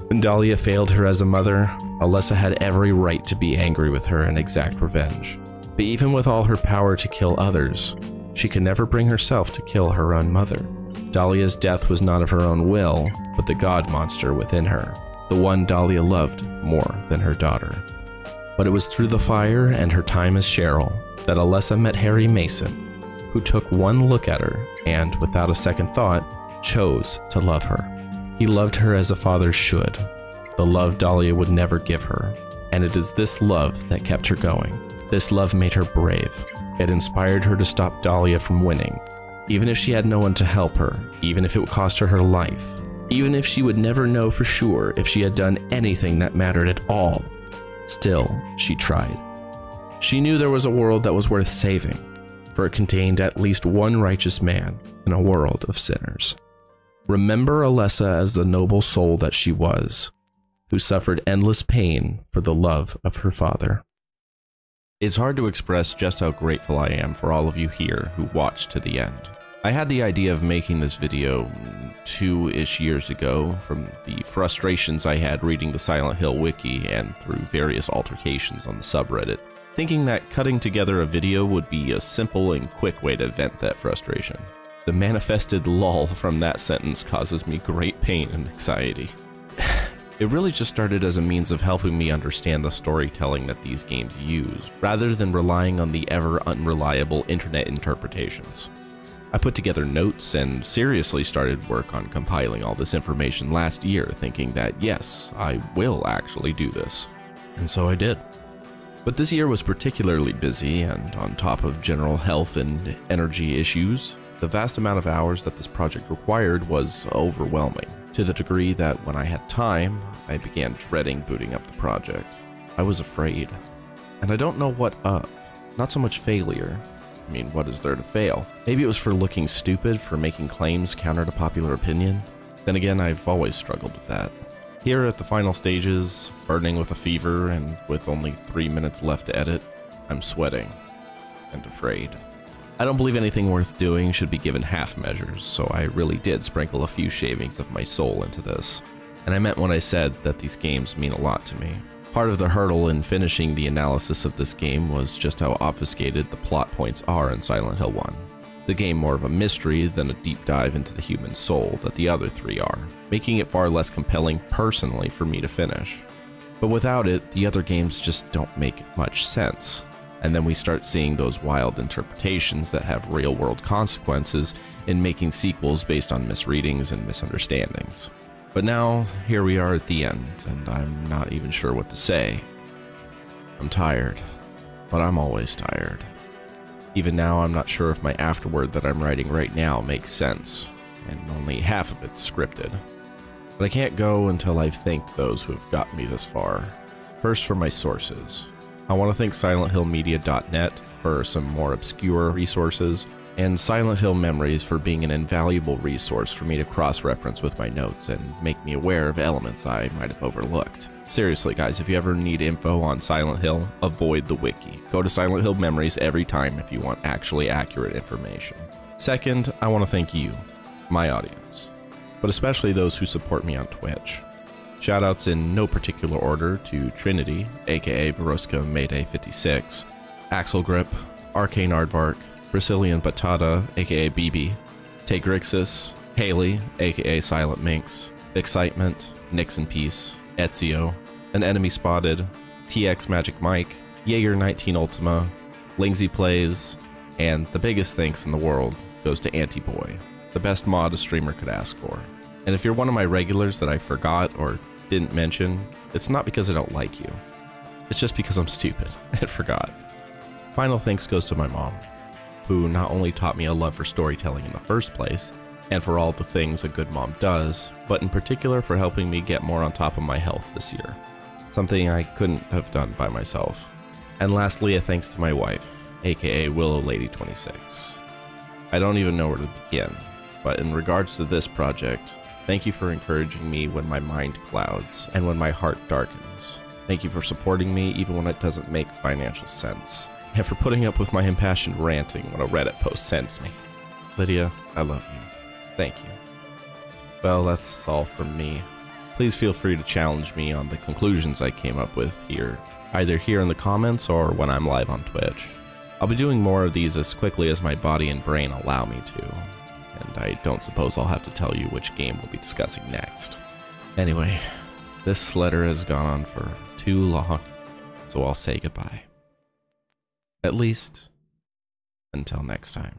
When Dahlia failed her as a mother, Alessa had every right to be angry with her and exact revenge. But even with all her power to kill others, she could never bring herself to kill her own mother. Dahlia's death was not of her own will, but the god monster within her, the one Dahlia loved more than her daughter. But it was through the fire and her time as Cheryl that Alessa met Harry Mason, who took one look at her and, without a second thought, chose to love her. He loved her as a father should, the love Dahlia would never give her, and it is this love that kept her going. This love made her brave. It inspired her to stop Dahlia from winning, even if she had no one to help her, even if it would cost her her life, even if she would never know for sure if she had done anything that mattered at all. Still, she tried. She knew there was a world that was worth saving, for it contained at least one righteous man in a world of sinners. Remember Alessa as the noble soul that she was, who suffered endless pain for the love of her father. It's hard to express just how grateful I am for all of you here who watched to the end. I had the idea of making this video 2-ish years ago from the frustrations I had reading the Silent Hill wiki and through various altercations on the subreddit, thinking that cutting together a video would be a simple and quick way to vent that frustration. The manifested lull from that sentence causes me great pain and anxiety. It really just started as a means of helping me understand the storytelling that these games use, rather than relying on the ever-unreliable internet interpretations. I put together notes and seriously started work on compiling all this information last year, thinking that yes, I will actually do this. And so I did. But this year was particularly busy, and on top of general health and energy issues, the vast amount of hours that this project required was overwhelming, to the degree that when I had time, I began dreading booting up the project. I was afraid. And I don't know what of. Not so much failure. I mean, what is there to fail? Maybe it was for looking stupid, for making claims counter to popular opinion. Then again, I've always struggled with that. Here at the final stages, burning with a fever and with only 3 minutes left to edit, I'm sweating and afraid. I don't believe anything worth doing should be given half measures, so I really did sprinkle a few shavings of my soul into this. And I meant when I said that these games mean a lot to me. Part of the hurdle in finishing the analysis of this game was just how obfuscated the plot points are in Silent Hill 1. The game more of a mystery than a deep dive into the human soul that the other three are, making it far less compelling personally for me to finish. But without it, the other games just don't make much sense. And then we start seeing those wild interpretations that have real-world consequences in making sequels based on misreadings and misunderstandings. But now, here we are at the end, and I'm not even sure what to say. I'm tired, but I'm always tired. Even now, I'm not sure if my afterword that I'm writing right now makes sense, and only half of it's scripted. But I can't go until I've thanked those who have gotten me this far. First, for my sources. I want to thank SilentHillMedia.net for some more obscure resources, and Silent Hill Memories for being an invaluable resource for me to cross-reference with my notes and make me aware of elements I might have overlooked. Seriously guys, if you ever need info on Silent Hill, avoid the wiki. Go to Silent Hill Memories every time if you want actually accurate information. Second, I want to thank you, my audience, but especially those who support me on Twitch. Shoutouts in no particular order to Trinity, aka Veroska Mayday 56, Axel Grip, Arcane Aardvark, Brazilian Batata, aka BB, Tegrixis, Haley, aka Silent Minx, Excitement, Nixon Peace, Ezio, An Enemy Spotted, TX Magic Mike, Jaeger 19 Ultima, Lingsy Plays, and the biggest thanks in the world goes to Antiboy, the best mod a streamer could ask for. And if you're one of my regulars that I forgot or didn't mention, it's not because I don't like you. It's just because I'm stupid and forgot. Final thanks goes to my mom, who not only taught me a love for storytelling in the first place, and for all the things a good mom does, but in particular for helping me get more on top of my health this year. Something I couldn't have done by myself. And lastly, a thanks to my wife, aka Willow Lady 26. I don't even know where to begin, but in regards to this project, thank you for encouraging me when my mind clouds and when my heart darkens. Thank you for supporting me even when it doesn't make financial sense, and for putting up with my impassioned ranting when a Reddit post sends me. Lydia, I love you. Thank you. Well, that's all from me. Please feel free to challenge me on the conclusions I came up with here, either here in the comments or when I'm live on Twitch. I'll be doing more of these as quickly as my body and brain allow me to, and I don't suppose I'll have to tell you which game we'll be discussing next. Anyway, this letter has gone on for too long, so I'll say goodbye. At least, until next time.